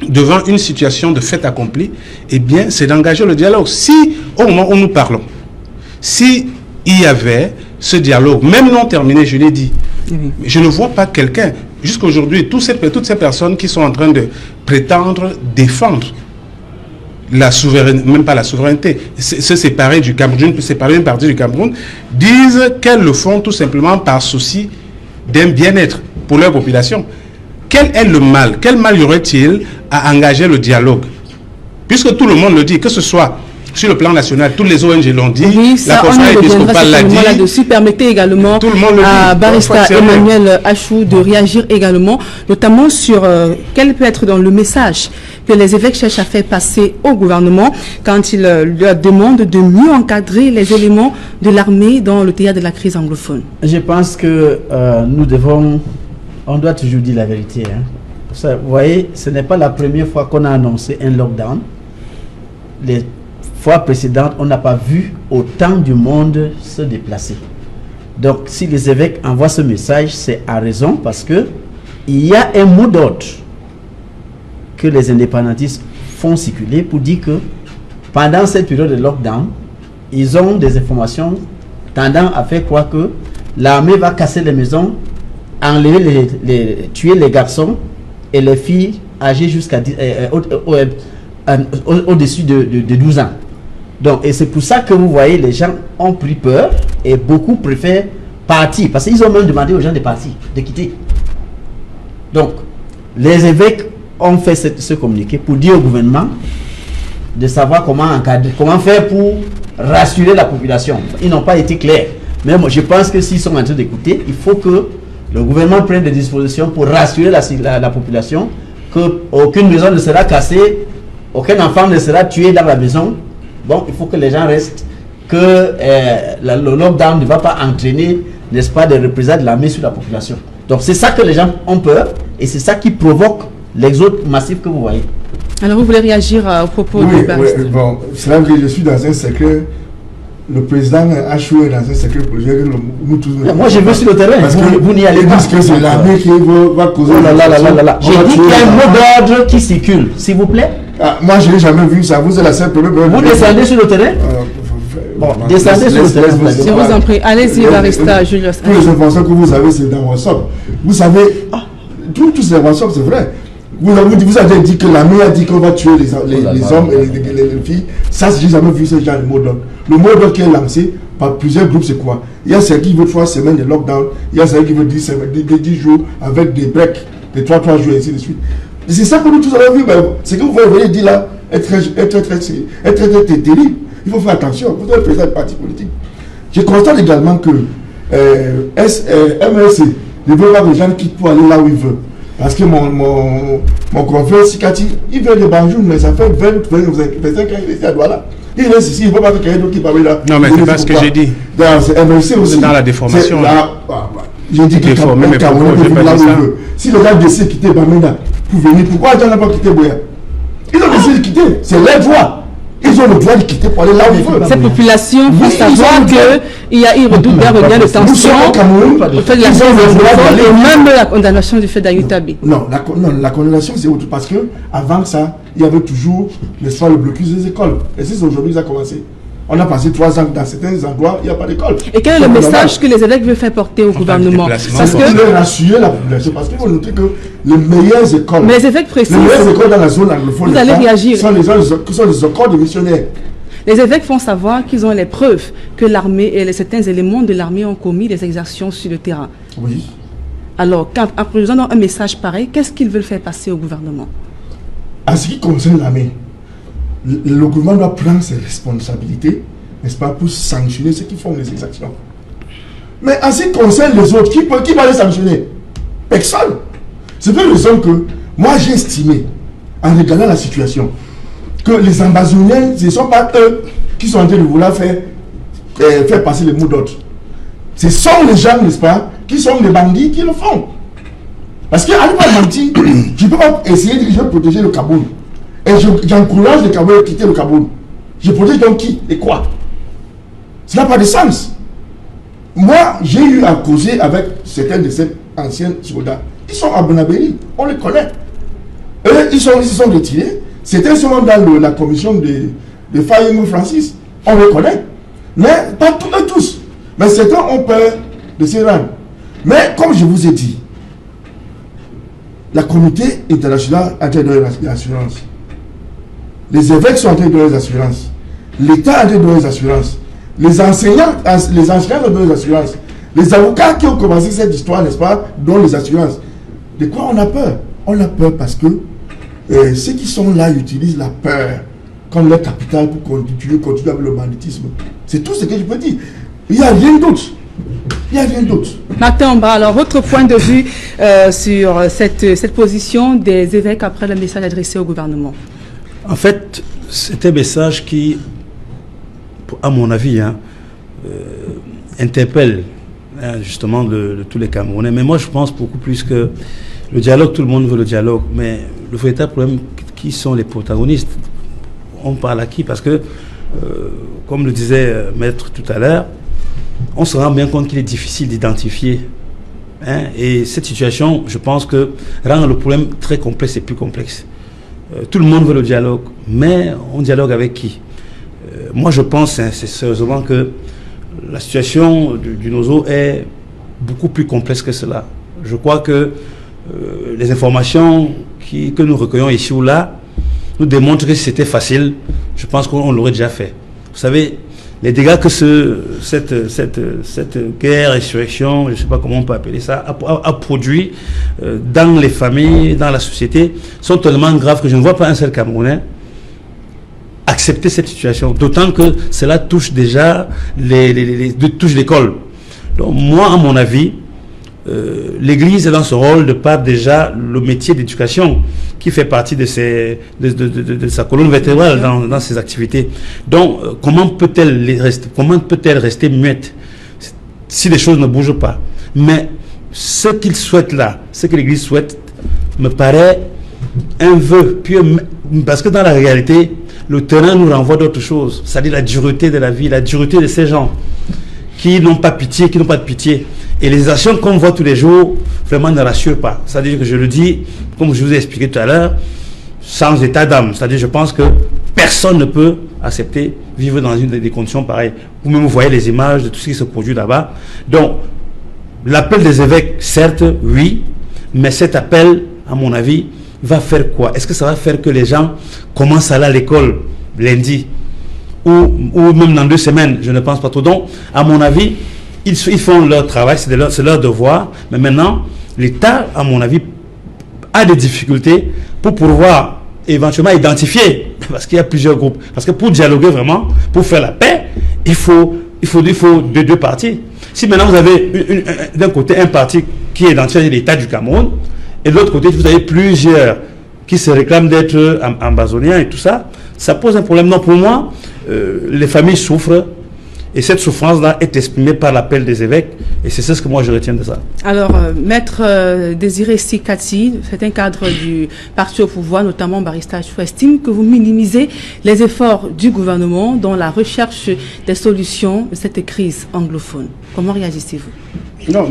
devant une situation de fait accompli, eh bien, c'est d'engager le dialogue. Si, au moment où nous parlons, si il y avait ce dialogue, même non terminé, je l'ai dit, je ne vois pas quelqu'un, jusqu'à aujourd'hui, toutes ces personnes qui sont en train de prétendre défendre la souveraineté, même pas la souveraineté, se séparer du Cameroun, séparer une partie du Cameroun, disent qu'elles le font tout simplement par souci d'un bien-être pour leur population. Quel est le mal? Quel mal y aurait-il à engager le dialogue? Puisque tout le monde le dit, que ce soit sur le plan national, tous les ONG l'ont dit, oui, ça, la conférence épiscopale l'a dit. Là-dessus, permettez également à Barrister Emmanuel Achou de réagir également, notamment sur quel peut être dans le message que les évêques cherchent à faire passer au gouvernement quand ils leur demandent de mieux encadrer les éléments de l'armée dans le théâtre de la crise anglophone. Je pense que on doit toujours dire la vérité. Hein. Ça, vous voyez, ce n'est pas la première fois qu'on a annoncé un lockdown. Les fois précédentes, on n'a pas vu autant du monde se déplacer. Donc, si les évêques envoient ce message, c'est à raison parce que il y a un mot d'ordre que les indépendantistes font circuler pour dire que pendant cette période de lockdown, ils ont des informations tendant à faire croire que l'armée va casser les maisons, enlever tuer les garçons et les filles âgées jusqu'à au-dessus de 12 ans. Donc, et c'est pour ça que vous voyez, les gens ont pris peur et beaucoup préfèrent partir. Parce qu'ils ont même demandé aux gens de partir, de quitter. Donc, les évêques ont fait ce communiqué pour dire au gouvernement de savoir comment encadrer, comment faire pour rassurer la population. Ils n'ont pas été clairs. Mais moi, je pense que s'ils sont en train d'écouter, il faut que le gouvernement prenne des dispositions pour rassurer la population qu'aucune maison ne sera cassée, aucun enfant ne sera tué dans la maison. Bon, il faut que les gens restent, que le lockdown ne va pas entraîner, n'est-ce pas, des représailles de l'armée sur la population. Donc c'est ça que les gens ont peur et c'est ça qui provoque l'exode massif que vous voyez. Alors vous voulez réagir au propos de Barrister? Oui, bon, c'est là que je suis dans un secret. Le président Achou est dans un secret projet que nous tous... Moi je veux sur le terrain, parce vous n'y allez pas. Parce que c'est l'armée qui va causer... Oh là là là là là. J'ai dit qu'il y a un mot d'ordre qui circule, s'il vous plaît. Ah, moi je n'ai jamais vu ça, vous êtes la seule première... Vous descendez sur le terrain bon, descendez sur le terrain. Je vous en prie, allez-y Barrister, Julius. Toutes les informations que vous avez, c'est dans WhatsApp. Vous savez, toutes ces informations, c'est vrai. Vous avez dit que l'armée a dit qu'on va tuer les hommes et les filles. Ça, j'ai jamais vu ce genre de mot d'ordre. Le mot d'ordre qui est lancé par plusieurs groupes, c'est quoi? Il y a ceux qui veulent 3 semaines de lockdown, il y a ceux qui veulent 10 jours avec des breaks, des 3 jours et ainsi de suite. Et c'est ça que nous tous avons vu. C'est que vous voyez dire là, être très terrible. Il faut faire attention. Vous êtes président de parti politique. Je constate également que MLC ne veut pas que les gens quittent pour aller là où ils veulent. Parce que mon confrère Sikati, il vient de Banjou, mais ça fait 25 ans qu'il est à Douala. Il reste ici, il ne faut pas que quelqu'un d'autre qui parle là. Non, mais c'est pas ce que j'ai dit. MLC aussi. Dans la déformation. J'ai dit que le Cameroun peut là où il veut. Si le gars décide de quitter Bamenda pour venir, pourquoi les gens n'ont pas quitté Boya? Ils ont décidé de quitter, c'est leur droit. Ils ont le droit de quitter pour aller là où ils veulent. Cette population faut savoir qu'il y a un redoute d'un regain de tension au fait de la et même la condamnation du fait d'Ayutabi. Non, la condamnation c'est autre parce que avant ça, il y avait toujours, n'est-ce pas, le blocus des écoles. Et c'est aujourd'hui que ça a commencé. On a passé 3 ans dans certains endroits, il n'y a pas d'école. Et quel est le message que les évêques veulent faire porter au gouvernement? Parce que ils veulent rassurer la population, parce qu'il faut noter que les meilleures écoles, mais les évêques précisent, les meilleures écoles dans la zone anglophone, vous allez réagir, sont les écoles de missionnaires. Les évêques font savoir qu'ils ont les preuves que l'armée et certains éléments de l'armée ont commis des exactions sur le terrain. Oui. Alors, en présentant un message pareil, qu'est-ce qu'ils veulent faire passer au gouvernement? En ce qui concerne l'armée, le gouvernement doit prendre ses responsabilités, n'est-ce pas, pour sanctionner ceux qui font les exactions. Mais en ce qui concerne les autres, qui va les sanctionner? Personne. C'est pour la raison que moi j'ai estimé, en regardant la situation, que les ambazoniens, ce ne sont pas eux qui sont en train de vouloir faire passer les mots d'ordre. Ce sont les gens, n'est-ce pas, qui sont les bandits qui le font. Parce qu'à ne pas mentir, je ne peux pas essayer de protéger le Cameroun. Et j'encourage les Camerounais à quitter le Cameroun. Je protège donc qui et quoi? Ça n'a pas de sens. Moi, j'ai eu à causer avec certains de ces anciens soldats. Ils sont à Bonabéry, on les connaît. Eux, ils se sont retirés. Certains sont dans la commission de Fayemou Francis. On les connaît. Mais pas tous. Mais certains ont peur de se rendre. Mais comme je vous ai dit, la communauté internationale a en train de donner l'assurance. Les évêques sont en train de donner les assurances. L'État a en train de donner les assurances. Les enseignants ont donné les assurances. Les avocats qui ont commencé cette histoire, n'est-ce pas, donnent les assurances. De quoi on a peur? On a peur parce que ceux qui sont là utilisent la peur comme leur capital pour continuer avec le banditisme. C'est tout ce que je peux dire. Il n'y a rien d'autre. Il n'y a rien d'autre. Martin Omba, alors votre point de vue sur cette position des évêques après le message adressé au gouvernement? En fait, c'est un message qui, à mon avis, interpelle justement de tous les Camerounais. Mais moi, je pense beaucoup plus que le dialogue, tout le monde veut le dialogue. Mais le véritable problème, qui sont les protagonistes? On parle à qui? Parce que, comme le disait Maître tout à l'heure, on se rend bien compte qu'il est difficile d'identifier. Et cette situation, je pense que rend le problème très complexe et plus complexe. Tout le monde veut le dialogue, mais on dialogue avec qui? Moi, je pense sérieusement que la situation du Nozo est beaucoup plus complexe que cela. Je crois que les informations que nous recueillons ici ou là nous démontrent que si c'était facile, je pense qu'on l'aurait déjà fait. Vous savez, les dégâts que cette guerre, insurrection, je ne sais pas comment on peut appeler ça, a produit dans les familles, dans la société, sont tellement graves que je ne vois pas un seul Camerounais accepter cette situation. D'autant que cela touche déjà touche l'école. Donc moi, à mon avis, l'Église est dans ce rôle de par déjà le métier d'éducation qui fait partie de sa colonne vertébrale dans ses activités. Donc, comment peut-elle rester muette si les choses ne bougent pas? Mais ce qu'il souhaite là, ce que l'Église souhaite, me paraît un vœu pieux, parce que dans la réalité, le terrain nous renvoie d'autres choses, c'est-à-dire la dureté de la vie, la dureté de ces gens qui n'ont pas pitié, qui n'ont pas de pitié. Et les actions qu'on voit tous les jours, vraiment ne rassurent pas. C'est-à-dire que je le dis, comme je vous ai expliqué tout à l'heure, sans état d'âme. C'est-à-dire je pense que personne ne peut accepter vivre dans des conditions pareilles. Vous-même, vous voyez les images de tout ce qui se produit là-bas. Donc, l'appel des évêques, certes, oui, mais cet appel, à mon avis, va faire quoi? Est-ce que ça va faire que les gens commencent à aller à l'école lundi ou même dans 2 semaines? Je ne pense pas trop. Donc, à mon avis, ils font leur travail, c'est leur devoir. Mais maintenant, l'État, à mon avis, a des difficultés pour pouvoir éventuellement identifier, parce qu'il y a plusieurs groupes. Parce que pour dialoguer vraiment, pour faire la paix, il faut deux parties. Si maintenant vous avez d'un côté un parti qui identifie l'État du Cameroun, et de l'autre côté vous avez plusieurs qui se réclament d'être ambazoniens et tout ça, ça pose un problème. Non, pour moi, les familles souffrent, et cette souffrance-là est exprimée par l'appel des évêques, et c'est ce que moi je retiens de ça. Alors, Maître Désiré Sikati, c'est un cadre du parti au pouvoir, notamment Barista Chou, estime que vous minimisez les efforts du gouvernement dans la recherche des solutions de cette crise anglophone. Comment réagissez-vous? Non,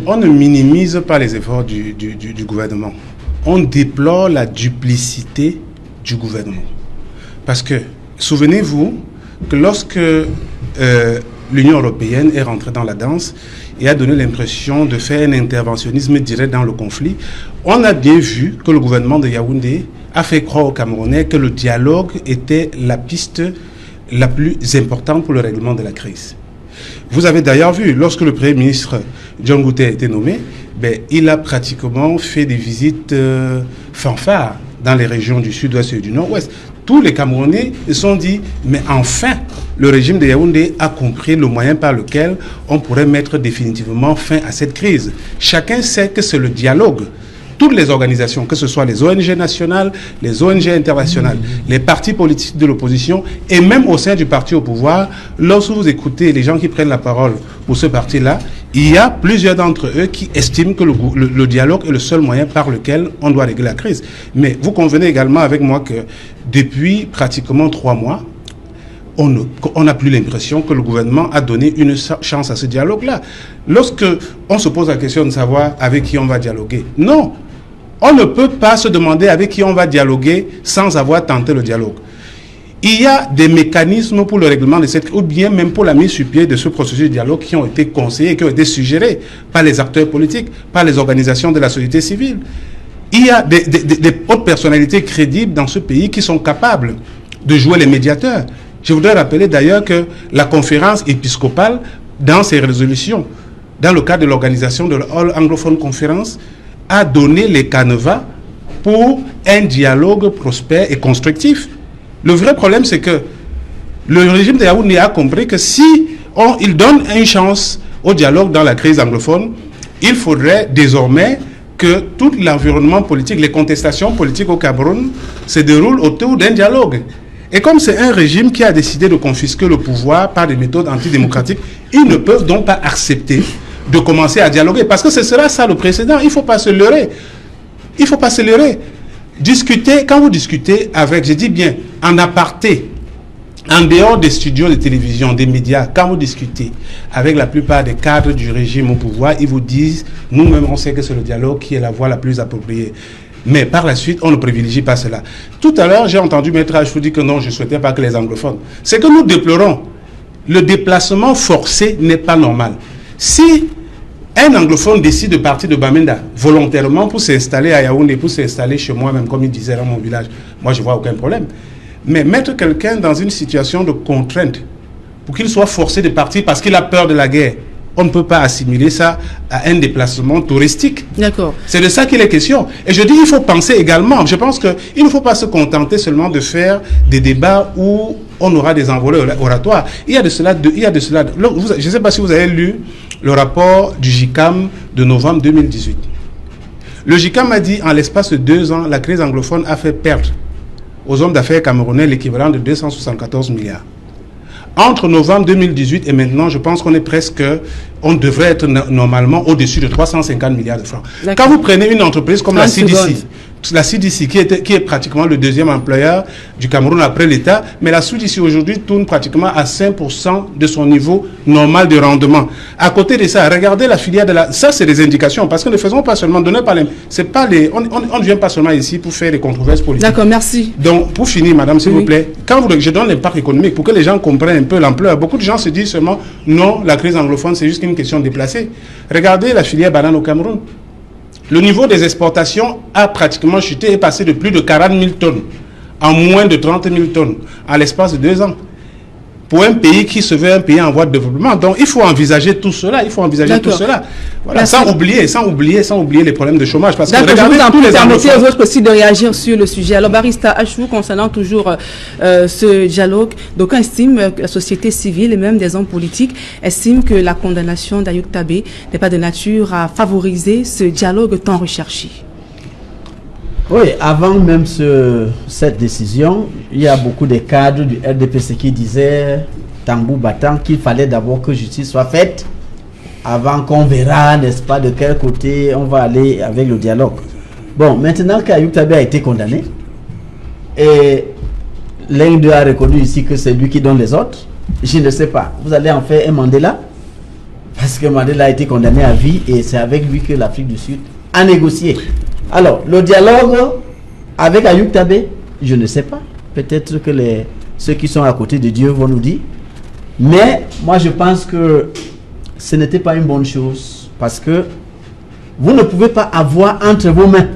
on ne minimise pas les efforts du gouvernement. On déplore la duplicité du gouvernement. Parce que, souvenez-vous que lorsque l'Union européenne est rentrée dans la danse et a donné l'impression de faire un interventionnisme direct dans le conflit, on a bien vu que le gouvernement de Yaoundé a fait croire aux Camerounais que le dialogue était la piste la plus importante pour le règlement de la crise. Vous avez d'ailleurs vu, lorsque le Premier ministre John Gouté a été nommé, il a pratiquement fait des visites fanfares dans les régions du sud-ouest et du nord-ouest. Tous les Camerounais se sont dit, mais enfin, le régime de Yaoundé a compris le moyen par lequel on pourrait mettre définitivement fin à cette crise. Chacun sait que c'est le dialogue. Toutes les organisations, que ce soit les ONG nationales, les ONG internationales, les partis politiques de l'opposition, et même au sein du parti au pouvoir, lorsque vous écoutez les gens qui prennent la parole pour ce parti-là, il y a plusieurs d'entre eux qui estiment que le dialogue est le seul moyen par lequel on doit régler la crise. Mais vous convenez également avec moi que depuis pratiquement 3 mois, on n'a plus l'impression que le gouvernement a donné une chance à ce dialogue-là. Lorsque on se pose la question de savoir avec qui on va dialoguer, non, on ne peut pas se demander avec qui on va dialoguer sans avoir tenté le dialogue. Il y a des mécanismes pour le règlement de cette, ou bien même pour la mise sur pied de ce processus de dialogue qui ont été conseillés, qui ont été suggérés par les acteurs politiques, par les organisations de la société civile. Il y a des hautes personnalités crédibles dans ce pays qui sont capables de jouer les médiateurs. Je voudrais rappeler d'ailleurs que la conférence épiscopale, dans ses résolutions, dans le cadre de l'organisation de l'All Anglophone Conference, a donné les canevas pour un dialogue prospère et constructif. Le vrai problème, c'est que le régime de Yaoundé a compris que si il donne une chance au dialogue dans la crise anglophone, il faudrait désormais que tout l'environnement politique, les contestations politiques au Cameroun se déroulent autour d'un dialogue. Et comme c'est un régime qui a décidé de confisquer le pouvoir par des méthodes antidémocratiques, ils ne peuvent donc pas accepter de commencer à dialoguer. Parce que ce sera ça le précédent. Il ne faut pas se leurrer. Il ne faut pas se leurrer. Discuter, quand vous discutez avec, je dis bien, en aparté, en dehors des studios de télévision, des médias, quand vous discutez avec la plupart des cadres du régime au pouvoir, ils vous disent, nous-mêmes, on sait que c'est le dialogue qui est la voie la plus appropriée. Mais par la suite, on ne privilégie pas cela. Tout à l'heure, j'ai entendu Maître Achou dire que non, je ne souhaitais pas que les anglophones. C'est que nous déplorons. Le déplacement forcé n'est pas normal. Si un anglophone décide de partir de Bamenda volontairement pour s'installer à Yaoundé, pour s'installer chez moi, même comme il disait dans mon village, moi je ne vois aucun problème. Mais mettre quelqu'un dans une situation de contrainte pour qu'il soit forcé de partir parce qu'il a peur de la guerre, on ne peut pas assimiler ça à un déplacement touristique. D'accord. C'est de ça qu'il est question. Et je dis, il faut penser également. Je pense qu'il ne faut pas se contenter seulement de faire des débats où on aura des envolées oratoires. Il y a de cela. Je ne sais pas si vous avez lu le rapport du JICAM de novembre 2018. Le JICAM a dit, en l'espace de 2 ans, la crise anglophone a fait perdre aux hommes d'affaires camerounais l'équivalent de 274 milliards. Entre novembre 2018 et maintenant, je pense qu'on est presque, on devrait être normalement au-dessus de 350 milliards de francs. Quand vous prenez une entreprise comme la CDC, qui est pratiquement le 2e employeur du Cameroun après l'État, mais la CDC aujourd'hui tourne pratiquement à 5% de son niveau normal de rendement. À côté de ça, regardez la filière de la... Ça, c'est des indications, parce que ne faisons pas seulement donner par les... C'est pas les... On ne vient pas seulement ici pour faire des controverses politiques. D'accord, merci. Donc, pour finir, madame, s'il vous plaît, quand je donne l'impact économique, pour que les gens comprennent un peu l'ampleur, beaucoup de gens se disent seulement, non, la crise anglophone, c'est juste une question déplacée. Regardez la filière banane au Cameroun. Le niveau des exportations a pratiquement chuté et passé de plus de 40 000 tonnes à moins de 30 000 tonnes en l'espace de 2 ans. Pour un pays qui se veut un pays en voie de développement. Donc, il faut envisager tout cela. Voilà, sans oublier les problèmes de chômage. Parce que regardez tous les permettez aux autres aussi de réagir sur le sujet. Alors, Barista Achou, concernant toujours ce dialogue, d'aucuns estiment que la société civile et même des hommes politiques estiment que la condamnation d'Ayoub Tabé n'est pas de nature à favoriser ce dialogue tant recherché. Oui, avant même cette décision, il y a beaucoup de cadres du RDPC qui disaient, tambour battant, qu'il fallait d'abord que justice soit faite avant qu'on verra, n'est-ce pas, de quel côté on va aller avec le dialogue. Bon, maintenant qu'Ayoub Tabé a été condamné, et l'un d'eux a reconnu ici que c'est lui qui donne les ordres, je ne sais pas, vous allez en faire un Mandela, parce que Mandela a été condamné à vie et c'est avec lui que l'Afrique du Sud a négocié. Alors, le dialogue avec Ayoub Tabé, je ne sais pas. Peut-être que ceux qui sont à côté de Dieu vont nous dire. Mais moi, je pense que ce n'était pas une bonne chose. Parce que vous ne pouvez pas avoir entre vos mains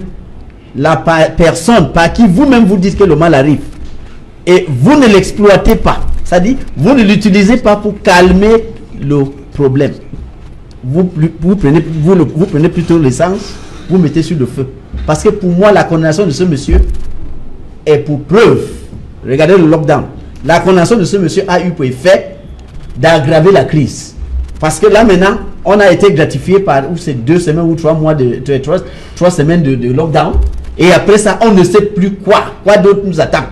la personne par qui vous-même vous dites que le mal arrive. Et vous ne l'exploitez pas. C'est-à-dire, vous ne l'utilisez pas pour calmer le problème. Vous prenez plutôt l'essence, vous mettez sur le feu. Parce que pour moi, la condamnation de ce monsieur est pour preuve. Regardez le lockdown. La condamnation de ce monsieur a eu pour effet d'aggraver la crise. Parce que là maintenant, on a été gratifié par ces 2 semaines ou 3 mois trois semaines de lockdown. Et après ça, on ne sait plus quoi d'autre nous attend.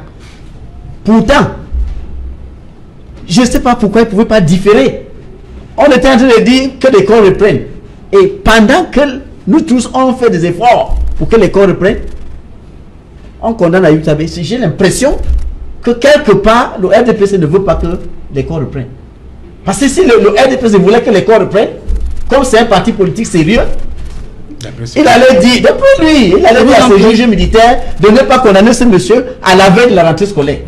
Pourtant, je ne sais pas pourquoi il ne pouvait pas différer. On était en train de dire que les corps reprennent. Et pendant que nous tous, on fait des efforts pour que les corps reprennent, on condamne Ayoub Tabé. J'ai l'impression que quelque part, le RDPC ne veut pas que les corps reprennent. Parce que si le RDPC voulait que les corps reprennent, comme c'est un parti politique sérieux, il allait dire, d'après lui, il allait dire à ses juges militaires de ne pas condamner ce monsieur à la veille de la rentrée scolaire.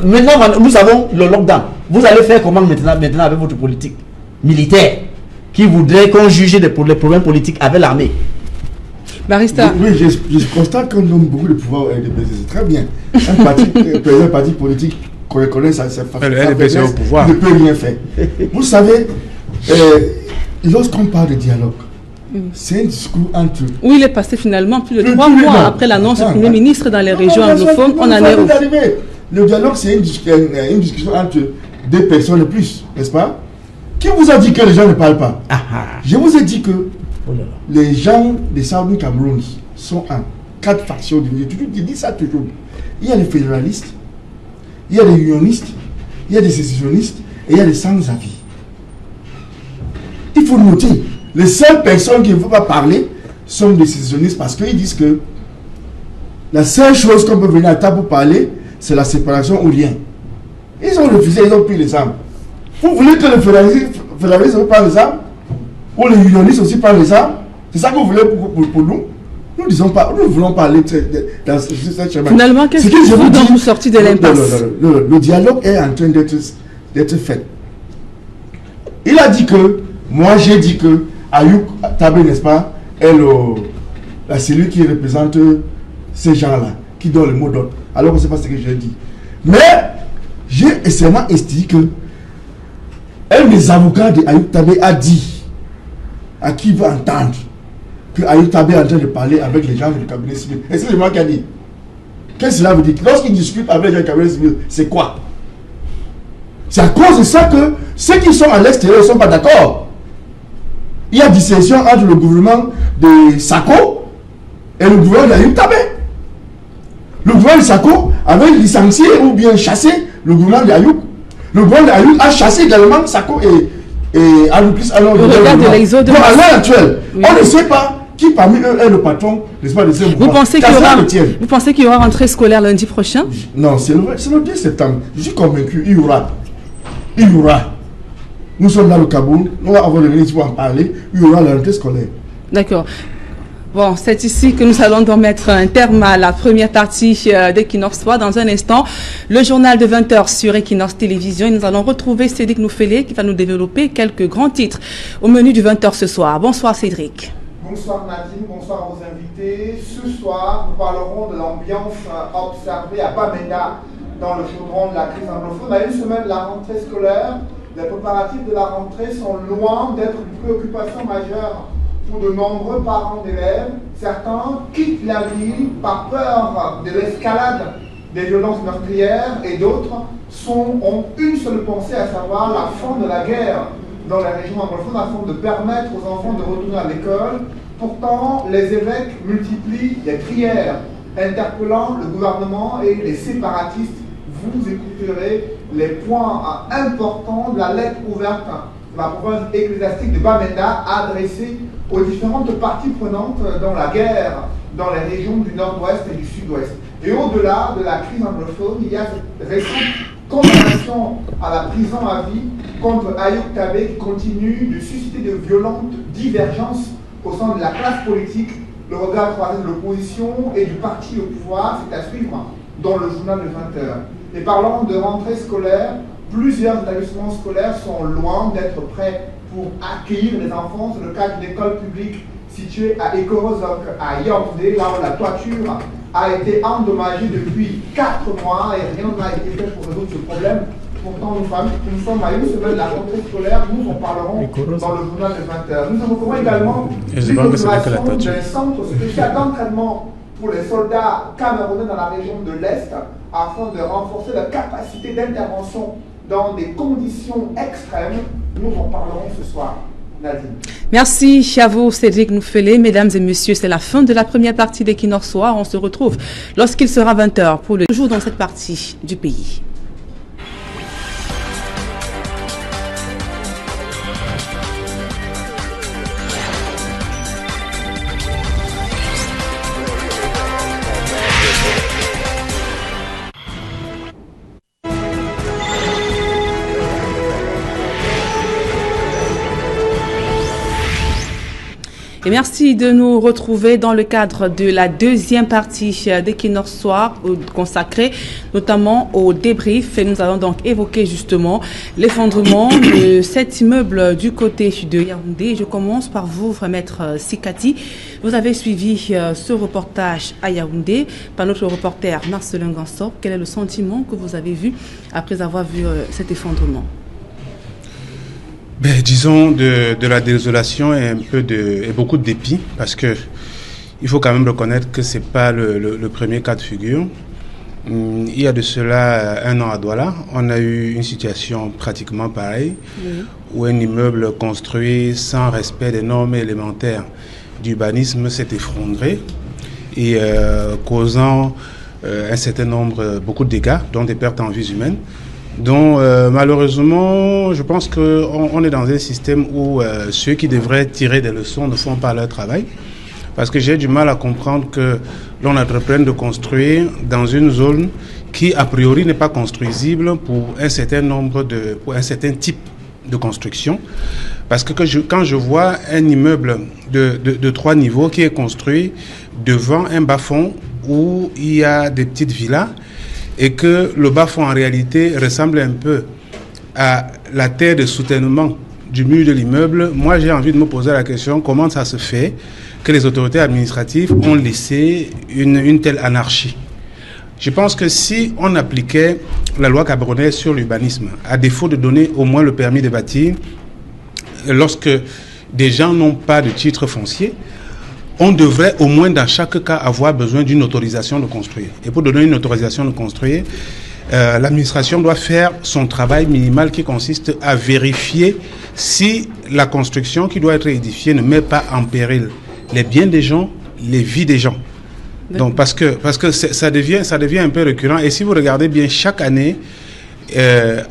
Maintenant, nous avons le lockdown. Vous allez faire comment maintenant avec votre politique militaire qui voudrait qu'on juge pour les problèmes politiques avec l'armée? Barista. Oui, je constate qu'on donne beaucoup de pouvoir au RDPC. C'est très bien. Un parti politique qu'on reconnaît, ça le RDPC au pouvoir. Il ne peut rien faire. Vous savez, lorsqu'on parle de dialogue, c'est un discours entre... Oui, il est passé finalement plus de 3 mois après l'annonce du Premier ministre dans les régions anglophones. On en est où? Le dialogue, c'est une discussion entre 2 personnes de plus, n'est-ce pas? Qui vous a dit que les gens ne parlent pas? Je vous ai dit que les gens des Southern Cameroun sont en 4 factions. Je dis ça toujours. Il y a les fédéralistes, il y a les unionistes, il y a des sécessionnistes et il y a les sans-avis. Il faut noter, les seules personnes qui ne veulent pas parler sont des sécessionnistes parce qu'ils disent que la seule chose qu'on peut venir à table pour parler, c'est la séparation ou rien. Ils ont refusé, ils ont pris les armes. Vous voulez que les fédéralistes parlent les armes? Ou les unionistes aussi parlent les armes? C'est ça que vous voulez pour nous? Nous ne disons pas, nous voulons parler dans cette chemin. Finalement, qu'est-ce que vous dont vous sortez de l'impasse? Le dialogue est en train d'être fait. Il a dit que, moi j'ai dit que Ayoub Tabé, n'est-ce pas, est la cellule qui représente ces gens-là, qui donne le mot d'ordre. Alors que ce n'est pas ce que j'ai dit. Mais j'ai essentiellement estimé que un des avocats de Ayoub Tabé a dit à qui veut entendre que Ayoub Tabé est en train de parler avec les gens du cabinet civil. Et c'est moi qui a dit. Qu'est-ce que cela veut dire? Lorsqu'il discute avec les gens du cabinet civil, c'est quoi? C'est à cause de ça que ceux qui sont à l'extérieur ne sont pas d'accord. Il y a dissension entre le gouvernement de Sako et le gouvernement d'Ayoub Tabé. Le gouvernement de Sako avait licencié ou bien chassé le gouvernement d'Ayoub. Le gouvernement d'Ayoub a chassé également Sako et Alouplis. Alors, au regard de l'exode de à l'heure actuelle, on ne sait pas qui parmi eux est le patron, n'est-ce pas, de ce mouvement. Vous pensez qu'il y aura rentrée scolaire lundi prochain? Non, c'est le 2 septembre. Je suis convaincu, il y aura. Il y aura. Nous sommes dans le Cameroun, on va avoir le ministre pour en parler, il y aura la rentrée scolaire. D'accord. Bon, c'est ici que nous allons donc mettre un terme à la première partie d'Equinox 3. Dans un instant, le journal de 20h sur Equinox Télévision. Et nous allons retrouver Cédric Noufélé qui va nous développer quelques grands titres au menu du 20h ce soir. Bonsoir Cédric. Bonsoir Nadine, bonsoir à vos invités. Ce soir, nous parlerons de l'ambiance observée à Bamenda dans le chaudron de la crise anglophone. À une semaine de la rentrée scolaire, les préparatifs de la rentrée sont loin d'être une préoccupation majeure pour de nombreux parents d'élèves. Certains quittent la ville par peur de l'escalade des violences meurtrières et d'autres ont une seule pensée, à savoir la fin de la guerre dans la région anglophone afin de permettre aux enfants de retourner à l'école. Pourtant, les évêques multiplient les prières, interpellant le gouvernement et les séparatistes. Vous écouterez les points importants de la lettre ouverte de la province ecclésiastique de Bamenda adressée aux différentes parties prenantes dans la guerre dans les régions du nord-ouest et du sud-ouest. Et au-delà de la crise anglophone, il y a cette récente condamnation à la prison à vie contre Ayoub Tabé qui continue de susciter de violentes divergences au sein de la classe politique, le regard croisé de l'opposition et du parti au pouvoir, c'est à suivre dans le journal de 20h. Et parlant de rentrée scolaire, plusieurs établissements scolaires sont loin d'être prêts pour accueillir les enfants. C'est le cas d'une école publique située à Ekorozok, à Yaoundé, là où la toiture a été endommagée depuis 4 mois et rien n'a été fait pour résoudre ce problème. Pourtant, nous sommes à une semaine de la rentrée scolaire, nous en parlerons dans le journal de 20h. Nous évoquerons également l'inauguration d'un centre spécial d'entraînement pour les soldats camerounais dans la région de l'Est afin de renforcer la capacité d'intervention dans des conditions extrêmes. Nous en parlerons ce soir. Nadine. Merci à vous, Cédric Noufélé. Mesdames et messieurs, c'est la fin de la première partie d'Equinoxe Soir. On se retrouve lorsqu'il sera 20h pour le jour dans cette partie du pays. Et merci de nous retrouver dans le cadre de la deuxième partie d'Equinoxe Soir consacrée notamment au débrief. Et nous allons donc évoquer justement l'effondrement de cet immeuble du côté de Yaoundé. Je commence par vous, Maître Sikati. Vous avez suivi ce reportage à Yaoundé par notre reporter Marcelin Gansop. Quel est le sentiment que vous avez vu après avoir vu cet effondrement? Disons de la désolation et beaucoup de dépit, parce que il faut quand même reconnaître que c'est pas le premier cas de figure. Il y a de cela 1 an à Douala, on a eu une situation pratiquement pareille, où un immeuble construit sans respect des normes élémentaires d'urbanisme s'est effondré et causant un certain nombre, beaucoup de dégâts, dont des pertes en vies humaines. Donc malheureusement, je pense qu'on est dans un système où ceux qui devraient tirer des leçons ne font pas leur travail. Parce que j'ai du mal à comprendre que l'on entreprenne de construire dans une zone qui a priori n'est pas construisible pour un certain type de construction. Parce que quand je vois un immeuble de 3 niveaux qui est construit devant un bas-fond où il y a des petites villas, et que le bas-fond en réalité ressemble un peu à la terre de soutènement du mur de l'immeuble, moi j'ai envie de me poser la question, comment ça se fait que les autorités administratives ont laissé une telle anarchie? Je pense que si on appliquait la loi camerounaise sur l'urbanisme, à défaut de donner au moins le permis de bâtir, lorsque des gens n'ont pas de titre foncier, on devrait au moins dans chaque cas avoir besoin d'une autorisation de construire. Et pour donner une autorisation de construire, l'administration doit faire son travail minimal qui consiste à vérifier si la construction qui doit être édifiée ne met pas en péril les biens des gens, les vies des gens. Donc parce que ça devient un peu récurrent. Et si vous regardez bien, chaque année,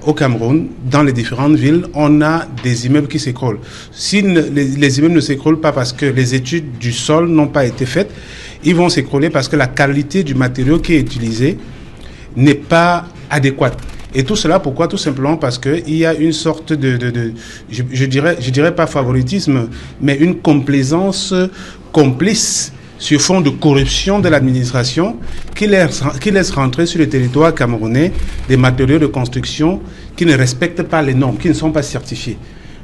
au Cameroun, dans les différentes villes, on a des immeubles qui s'écroulent. Si les immeubles ne s'écroulent pas parce que les études du sol n'ont pas été faites, ils vont s'écrouler parce que la qualité du matériau qui est utilisé n'est pas adéquate. Et tout cela, pourquoi? Tout simplement parce qu'il y a une sorte je dirais pas favoritisme, mais une complaisance complice sur fond de corruption de l'administration qui laisse rentrer sur le territoire camerounais des matériaux de construction qui ne respectent pas les normes, qui ne sont pas certifiés.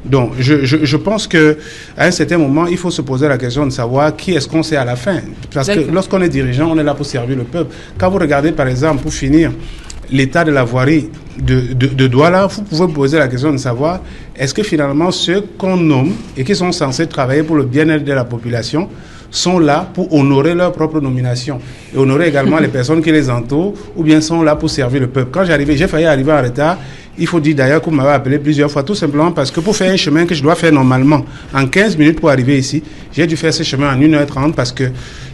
Donc, je pense qu'à un certain moment, il faut se poser la question de savoir qui est-ce qu'on sait à la fin. Parce que lorsqu'on est dirigeant, on est là pour servir le peuple. Quand vous regardez, par exemple, pour finir, l'état de la voirie de Douala, vous pouvez poser la question de savoir est-ce que finalement ceux qu'on nomme et qui sont censés travailler pour le bien-être de la population sont là pour honorer leur propre nomination et honorer également les personnes qui les entourent, ou bien sont là pour servir le peuple. Quand j'ai failli arriver en retard. Il faut dire d'ailleurs que vous m'avez appelé plusieurs fois, tout simplement parce que pour faire un chemin que je dois faire normalement en 15 minutes pour arriver ici, j'ai dû faire ce chemin en 1h30 parce que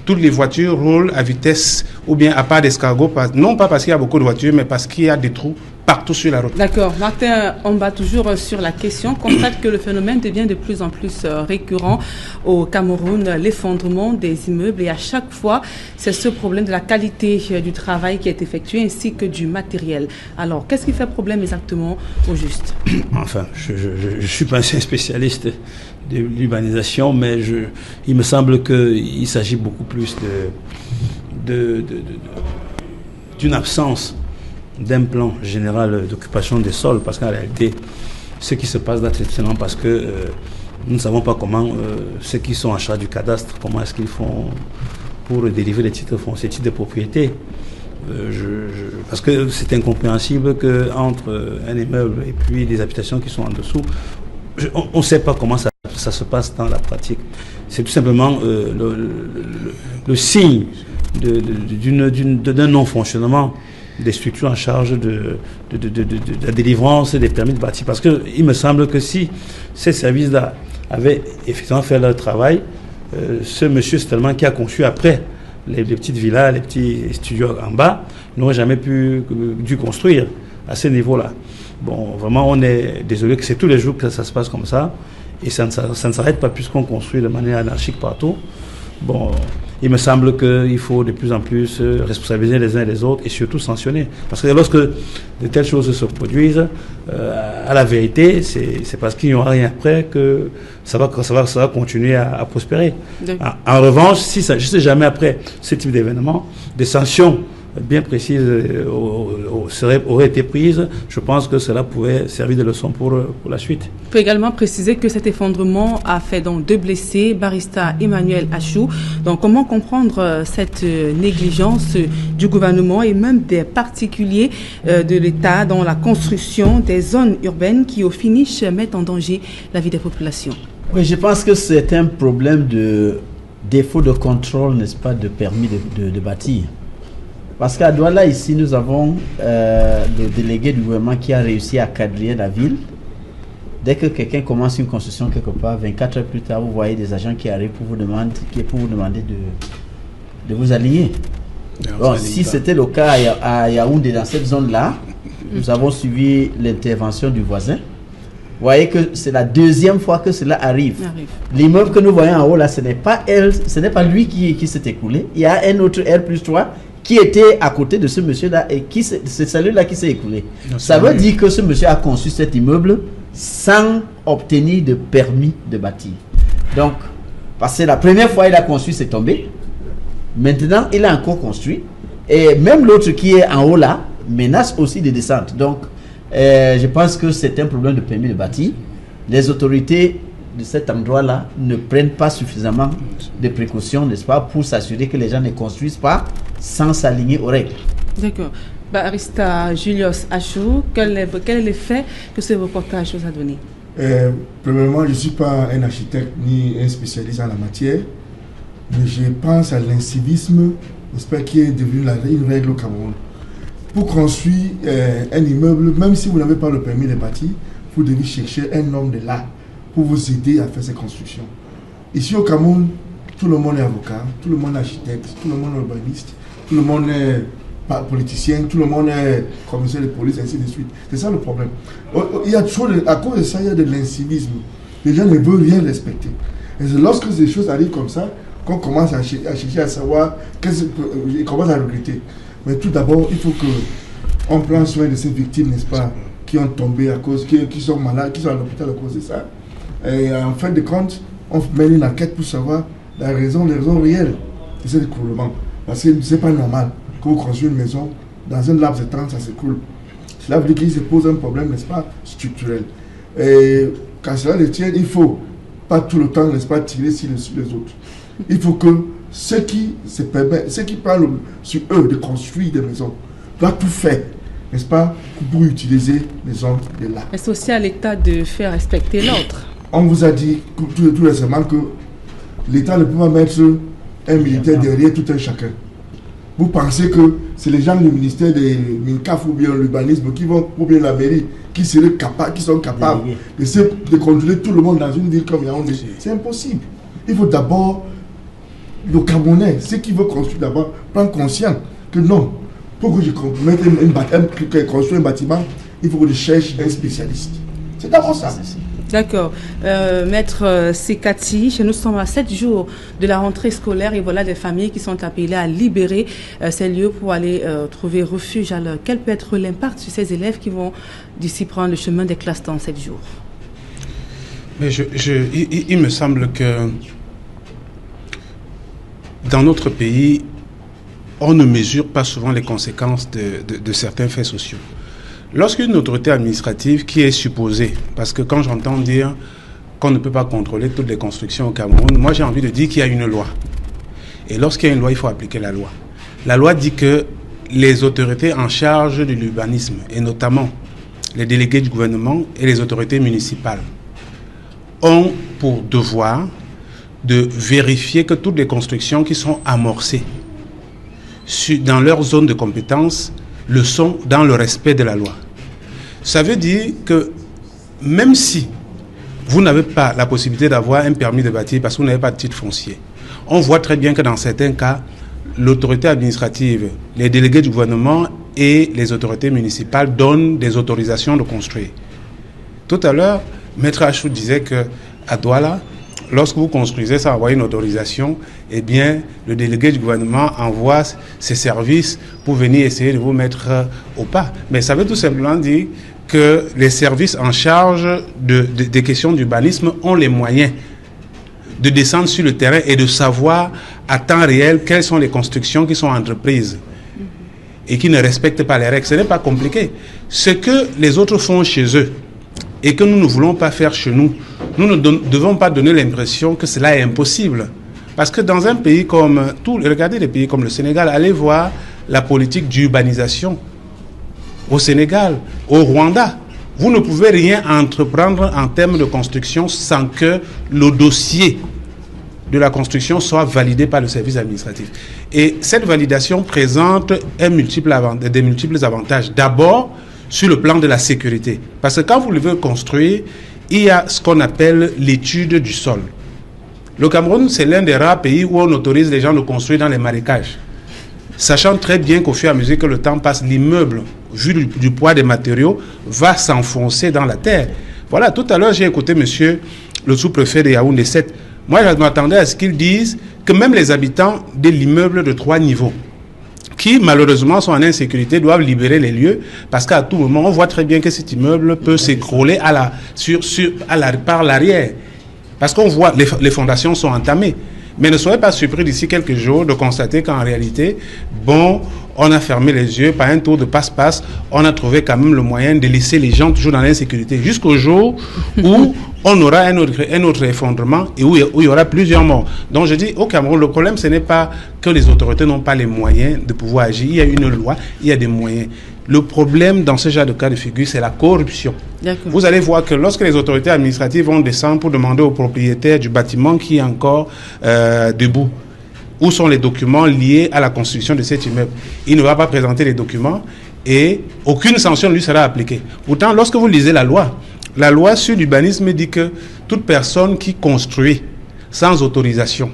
toutes les voitures roulent à vitesse ou bien à part d'escargot, non pas parce qu'il y a beaucoup de voitures, mais parce qu'il y a des trous partout sur la route. D'accord. Martin, on va toujours sur la question. On constate que le phénomène devient de plus en plus récurrent au Cameroun, l'effondrement des immeubles, et à chaque fois, c'est ce problème de la qualité du travail qui est effectué ainsi que du matériel. Alors, qu'est-ce qui fait problème exactement au juste? Enfin, je ne suis pas un spécialiste de l'urbanisation, mais il me semble qu'il s'agit beaucoup plus d'une absence d'un plan général d'occupation des sols, parce qu'en réalité, ce qui se passe là, c'est seulement parce que nous ne savons pas comment ceux qui sont en charge du cadastre, comment est-ce qu'ils font pour délivrer les titres fonciers, les titres de propriété. Parce que c'est incompréhensible qu'entre un immeuble et puis des habitations qui sont en dessous, on ne sait pas comment ça se passe dans la pratique. C'est tout simplement le signe d'un non-fonctionnement des structures en charge de la délivrance des permis de bâtir. Parce qu'il me semble que si ces services-là avaient effectivement fait leur travail, ce monsieur seulement qui a conçu après les petites villas, les petits studios en bas, n'aurait jamais dû construire à ce niveau-là. Bon, vraiment, on est désolé que c'est tous les jours que ça se passe comme ça, et ça ne s'arrête pas puisqu'on construit de manière anarchique partout. Bon, il me semble qu'il faut de plus en plus responsabiliser les uns et les autres et surtout sanctionner. Parce que lorsque de telles choses se produisent, à la vérité, c'est parce qu'il n'y aura rien après que ça va continuer à prospérer. En revanche, si ça, je ne sais jamais après ce type d'événement, des sanctions bien précises auraient été prises, je pense que cela pourrait servir de leçon pour la suite. Il faut également préciser que cet effondrement a fait donc 2 blessés, Barista Emmanuel Achou. Donc comment comprendre cette négligence du gouvernement et même des particuliers de l'État dans la construction des zones urbaines qui au finish mettent en danger la vie des populations? Oui, je pense que c'est un problème de défaut de contrôle, n'est-ce pas, de permis de bâtir. Parce qu'à Douala, ici, nous avons le délégué du gouvernement qui a réussi à quadriller la ville. Dès que quelqu'un commence une construction quelque part, 24 heures plus tard, vous voyez des agents qui arrivent pour vous demander de vous aligner. Bon, si c'était le cas à Yaoundé, dans cette zone-là, nous avons suivi l'intervention du voisin. Vous voyez que c'est la 2e fois que cela arrive. L'immeuble que nous voyons en haut, là, ce n'est pas lui qui s'est écoulé. Il y a un autre R+3 qui était à côté de ce monsieur-là et c'est celui-là qui s'est écoulé. Ça veut dire que ce monsieur a conçu cet immeuble sans obtenir de permis de bâtir. Donc, parce que la première fois il a conçu, c'est tombé. Maintenant, il a encore construit. Et même l'autre qui est en haut là, menace aussi de descente. Donc, je pense que c'est un problème de permis de bâtir. Les autorités de cet endroit-là ne prennent pas suffisamment de précautions, n'est-ce pas, pour s'assurer que les gens ne construisent pas sans s'aligner aux règles. D'accord. Barista Julius Achou, quel est l'effet que ce reportage vous a donné? Premièrement, je ne suis pas un architecte ni un spécialiste en la matière, mais je pense à l'incivisme, n'est-ce pas, qui est devenu une règle au Cameroun. Pour construire un immeuble, même si vous n'avez pas le permis de bâtir, vous devez chercher un homme de là pour vous aider à faire ces constructions. Ici au Cameroun, tout le monde est avocat, tout le monde est architecte, tout le monde est urbaniste, tout le monde est politicien, tout le monde est commissaire de police, ainsi de suite. C'est ça le problème. Il y a trop à cause de ça, il y a de l'incivisme. Les gens ne veulent rien respecter. Et c'est lorsque ces choses arrivent comme ça qu'on commence à chercher à savoir, ils commencent à regretter. Mais tout d'abord, il faut qu'on prenne soin de ces victimes, n'est-ce pas, qui ont tombé à cause, qui sont malades, qui sont à l'hôpital à cause de ça. Et en fin de compte, on mène une enquête pour savoir les raisons réelles de cet écroulement. Parce que ce n'est pas normal que vous construisez une maison, dans un laps de temps, ça s'écroule. Cela veut dire qu'il se pose un problème, n'est-ce pas, structurel. Et qu'à cela ne tienne, il faut pas tout le temps, n'est-ce pas, tirer sur les autres. Il faut que ceux qui se permettent, ceux qui parlent sur eux de construire des maisons, doivent tout faire, n'est-ce pas, pour utiliser les hommes de là. Mais c'est aussi à l'État de faire respecter l'ordre. On vous a dit tout récemment que l'État ne peut pas mettre un militaire derrière tout un chacun. Vous pensez que c'est les gens du ministère des MINCAF ou bien l'urbanisme qui vont, ou bien la mairie, qui sont capables de contrôler tout le monde dans une ville comme Yaoundé? C'est impossible. Il faut d'abord, le Camerounais, ceux qui veulent construire d'abord, prendre conscience que non, pour que je construise un bâtiment, il faut que je cherche un spécialiste. C'est d'abord ça. D'accord. Maître Sekati, nous sommes à 7 jours de la rentrée scolaire et voilà des familles qui sont appelées à libérer ces lieux pour aller trouver refuge. Alors, quel peut être l'impact sur ces élèves qui vont d'ici prendre le chemin des classes dans 7 jours? Mais il me semble que dans notre pays, on ne mesure pas souvent les conséquences de certains faits sociaux. Lorsqu'une autorité administrative qui est supposée, parce que quand j'entends dire qu'on ne peut pas contrôler toutes les constructions au Cameroun, moi j'ai envie de dire qu'il y a une loi. Et lorsqu'il y a une loi, il faut appliquer la loi. La loi dit que les autorités en charge de l'urbanisme, et notamment les délégués du gouvernement et les autorités municipales, ont pour devoir de vérifier que toutes les constructions qui sont amorcées dans leur zone de compétence le sont dans le respect de la loi. Ça veut dire que même si vous n'avez pas la possibilité d'avoir un permis de bâtir parce que vous n'avez pas de titre foncier, on voit très bien que dans certains cas, l'autorité administrative, les délégués du gouvernement et les autorités municipales donnent des autorisations de construire. Tout à l'heure, Maître Achou disait qu'à Douala, lorsque vous construisez sans avoir une autorisation, eh bien, le délégué du gouvernement envoie ses services pour venir essayer de vous mettre au pas. Mais ça veut tout simplement dire que les services en charge des questions d'urbanisme ont les moyens de descendre sur le terrain et de savoir à temps réel quelles sont les constructions qui sont entreprises et qui ne respectent pas les règles. Ce n'est pas compliqué. Ce que les autres font chez eux et que nous ne voulons pas faire chez nous, nous ne devons pas donner l'impression que cela est impossible. Parce que dans un pays comme regardez les pays comme le Sénégal, allez voir la politique d'urbanisation au Sénégal, au Rwanda. Vous ne pouvez rien entreprendre en termes de construction sans que le dossier de la construction soit validé par le service administratif. Et cette validation présente des multiples avantages. D'abord, sur le plan de la sécurité. Parce que quand vous voulez construire, il y a ce qu'on appelle l'étude du sol. Le Cameroun, c'est l'un des rares pays où on autorise les gens de construire dans les marécages. Sachant très bien qu'au fur et à mesure que le temps passe, l'immeuble, vu du poids des matériaux, va s'enfoncer dans la terre. Voilà, tout à l'heure, j'ai écouté monsieur le sous-préfet de Yaoundé 7. Moi, je m'attendais à ce qu'ils disent que même les habitants de l'immeuble de 3 niveaux, qui malheureusement sont en insécurité, doivent libérer les lieux parce qu'à tout moment, on voit très bien que cet immeuble peut s'écrouler par l'arrière. Parce qu'on voit les fondations sont entamées. Mais ne soyez pas surpris d'ici quelques jours de constater qu'en réalité, on a fermé les yeux par un tour de passe-passe, on a trouvé quand même le moyen de laisser les gens toujours dans l'insécurité jusqu'au jour où on aura un autre effondrement et où il y aura plusieurs morts. Donc je dis, au Cameroun, le problème, ce n'est pas que les autorités n'ont pas les moyens de pouvoir agir. Il y a une loi, il y a des moyens. Le problème dans ce genre de cas de figure, c'est la corruption. Vous allez voir que lorsque les autorités administratives vont descendre pour demander au propriétaire du bâtiment qui est encore debout, où sont les documents liés à la construction de cet immeuble, il ne va pas présenter les documents et aucune sanction ne lui sera appliquée. Pourtant, lorsque vous lisez la loi sur l'urbanisme dit que toute personne qui construit sans autorisation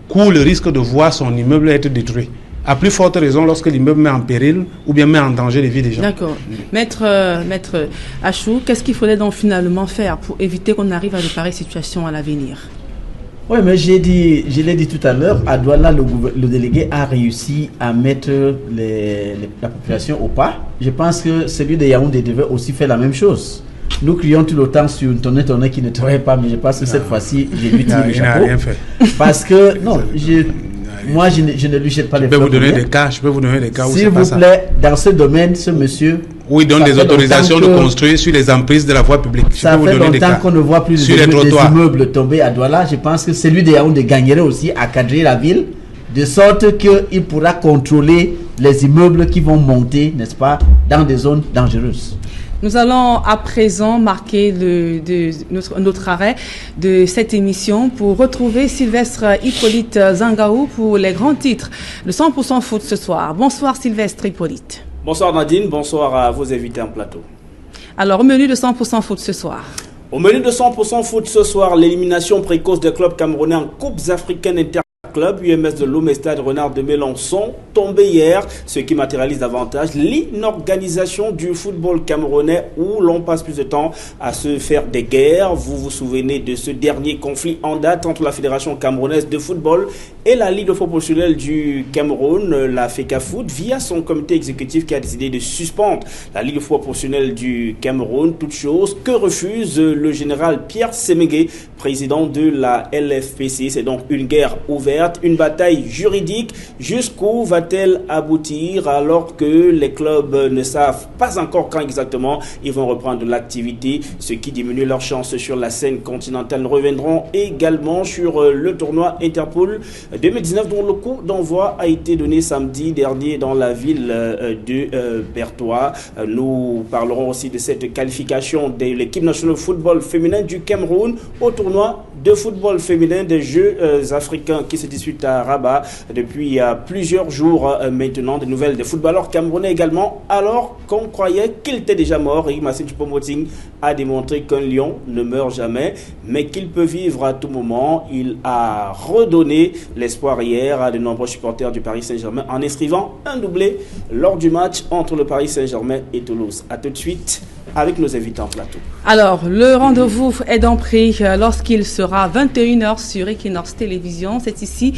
court le risque de voir son immeuble être détruit. À plus forte raison lorsque l'immeuble met en péril ou bien met en danger les vies des gens. D'accord. Maître Achou, qu'est-ce qu'il faudrait donc finalement faire pour éviter qu'on arrive à de pareilles situations à l'avenir? Oui, mais je l'ai dit tout à l'heure, à Douala, le délégué a réussi à mettre la population au pas. Je pense que celui de Yaoundé devait aussi faire la même chose. Nous crions tout le temps sur une tonne qui ne travaille pas, mais je pense que cette fois-ci, j'ai lui tiré le chapeau. Il n'a rien fait. Parce que, non, moi, je ne lui jette pas les fleurs. Je peux vous donner des cas où s'il vous plaît, dans ce domaine, ce monsieur Oui, donc des autorisations de construire sur les emprises de la voie publique. Ça fait longtemps qu'on ne voit plus des immeubles tomber à Douala. Je pense que celui de Yaoundé gagnerait aussi à cadrer la ville, de sorte qu'il pourra contrôler les immeubles qui vont monter, n'est-ce pas, dans des zones dangereuses. Nous allons à présent marquer notre arrêt de cette émission pour retrouver Sylvestre Hippolyte Zangaou pour les grands titres de 100% foot ce soir. Bonsoir Sylvestre Hippolyte. Bonsoir Nadine, bonsoir à vos invités en plateau. Alors, au menu de 100% foot ce soir. Au menu de 100% foot ce soir, l'élimination précoce des clubs camerounais en Coupes africaines interclubs. UMS de Lomé Stade Renard de Mélenchon tombé hier, ce qui matérialise davantage l'inorganisation du football camerounais où l'on passe plus de temps à se faire des guerres. Vous vous souvenez de ce dernier conflit en date entre la Fédération camerounaise de football et la Ligue professionnelle du Cameroun, la FECAFoot, via son comité exécutif qui a décidé de suspendre la Ligue professionnelle du Cameroun, toute chose que refuse le général Pierre Semégué, président de la LFPC. C'est donc une guerre ouverte, une bataille juridique. Jusqu'où va-t-elle aboutir alors que les clubs ne savent pas encore quand exactement ils vont reprendre l'activité, ce qui diminue leurs chances sur la scène continentale. Nous reviendrons également sur le tournoi Interpol 2019 dont le coup d'envoi a été donné samedi dernier dans la ville de Bertois. Nous parlerons aussi de cette qualification de l'équipe nationale de football féminin du Cameroun au tournoi de football féminin des Jeux africains qui se disputent à Rabat depuis plusieurs jours maintenant. Des nouvelles des footballeurs camerounais également, alors qu'on croyait qu'il était déjà mort. Eric Massé Choupo-Moting a démontré qu'un lion ne meurt jamais, mais qu'il peut vivre à tout moment. Il a redonné l'espoir hier à de nombreux supporters du Paris Saint-Germain en inscrivant un doublé lors du match entre le Paris Saint-Germain et Toulouse. A tout de suite avec nos invités en plateau. Alors, le rendez-vous est donc pris lorsqu'il sera 21h sur Equinox Télévision. C'est ici.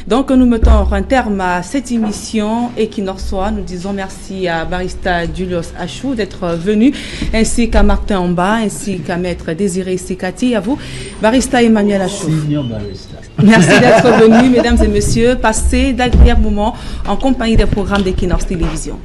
Donc, nous mettons un terme à cette émission Equinoxois. Nous disons merci à Barista Julius Achou d'être venu, ainsi qu'à Martin Omba, ainsi qu'à Maître Désiré Sikati. À vous, Barista Emmanuel Achou. Merci d'être venu, mesdames et messieurs. Passez d'agréables moments en compagnie des programmes d'Equinox Télévision.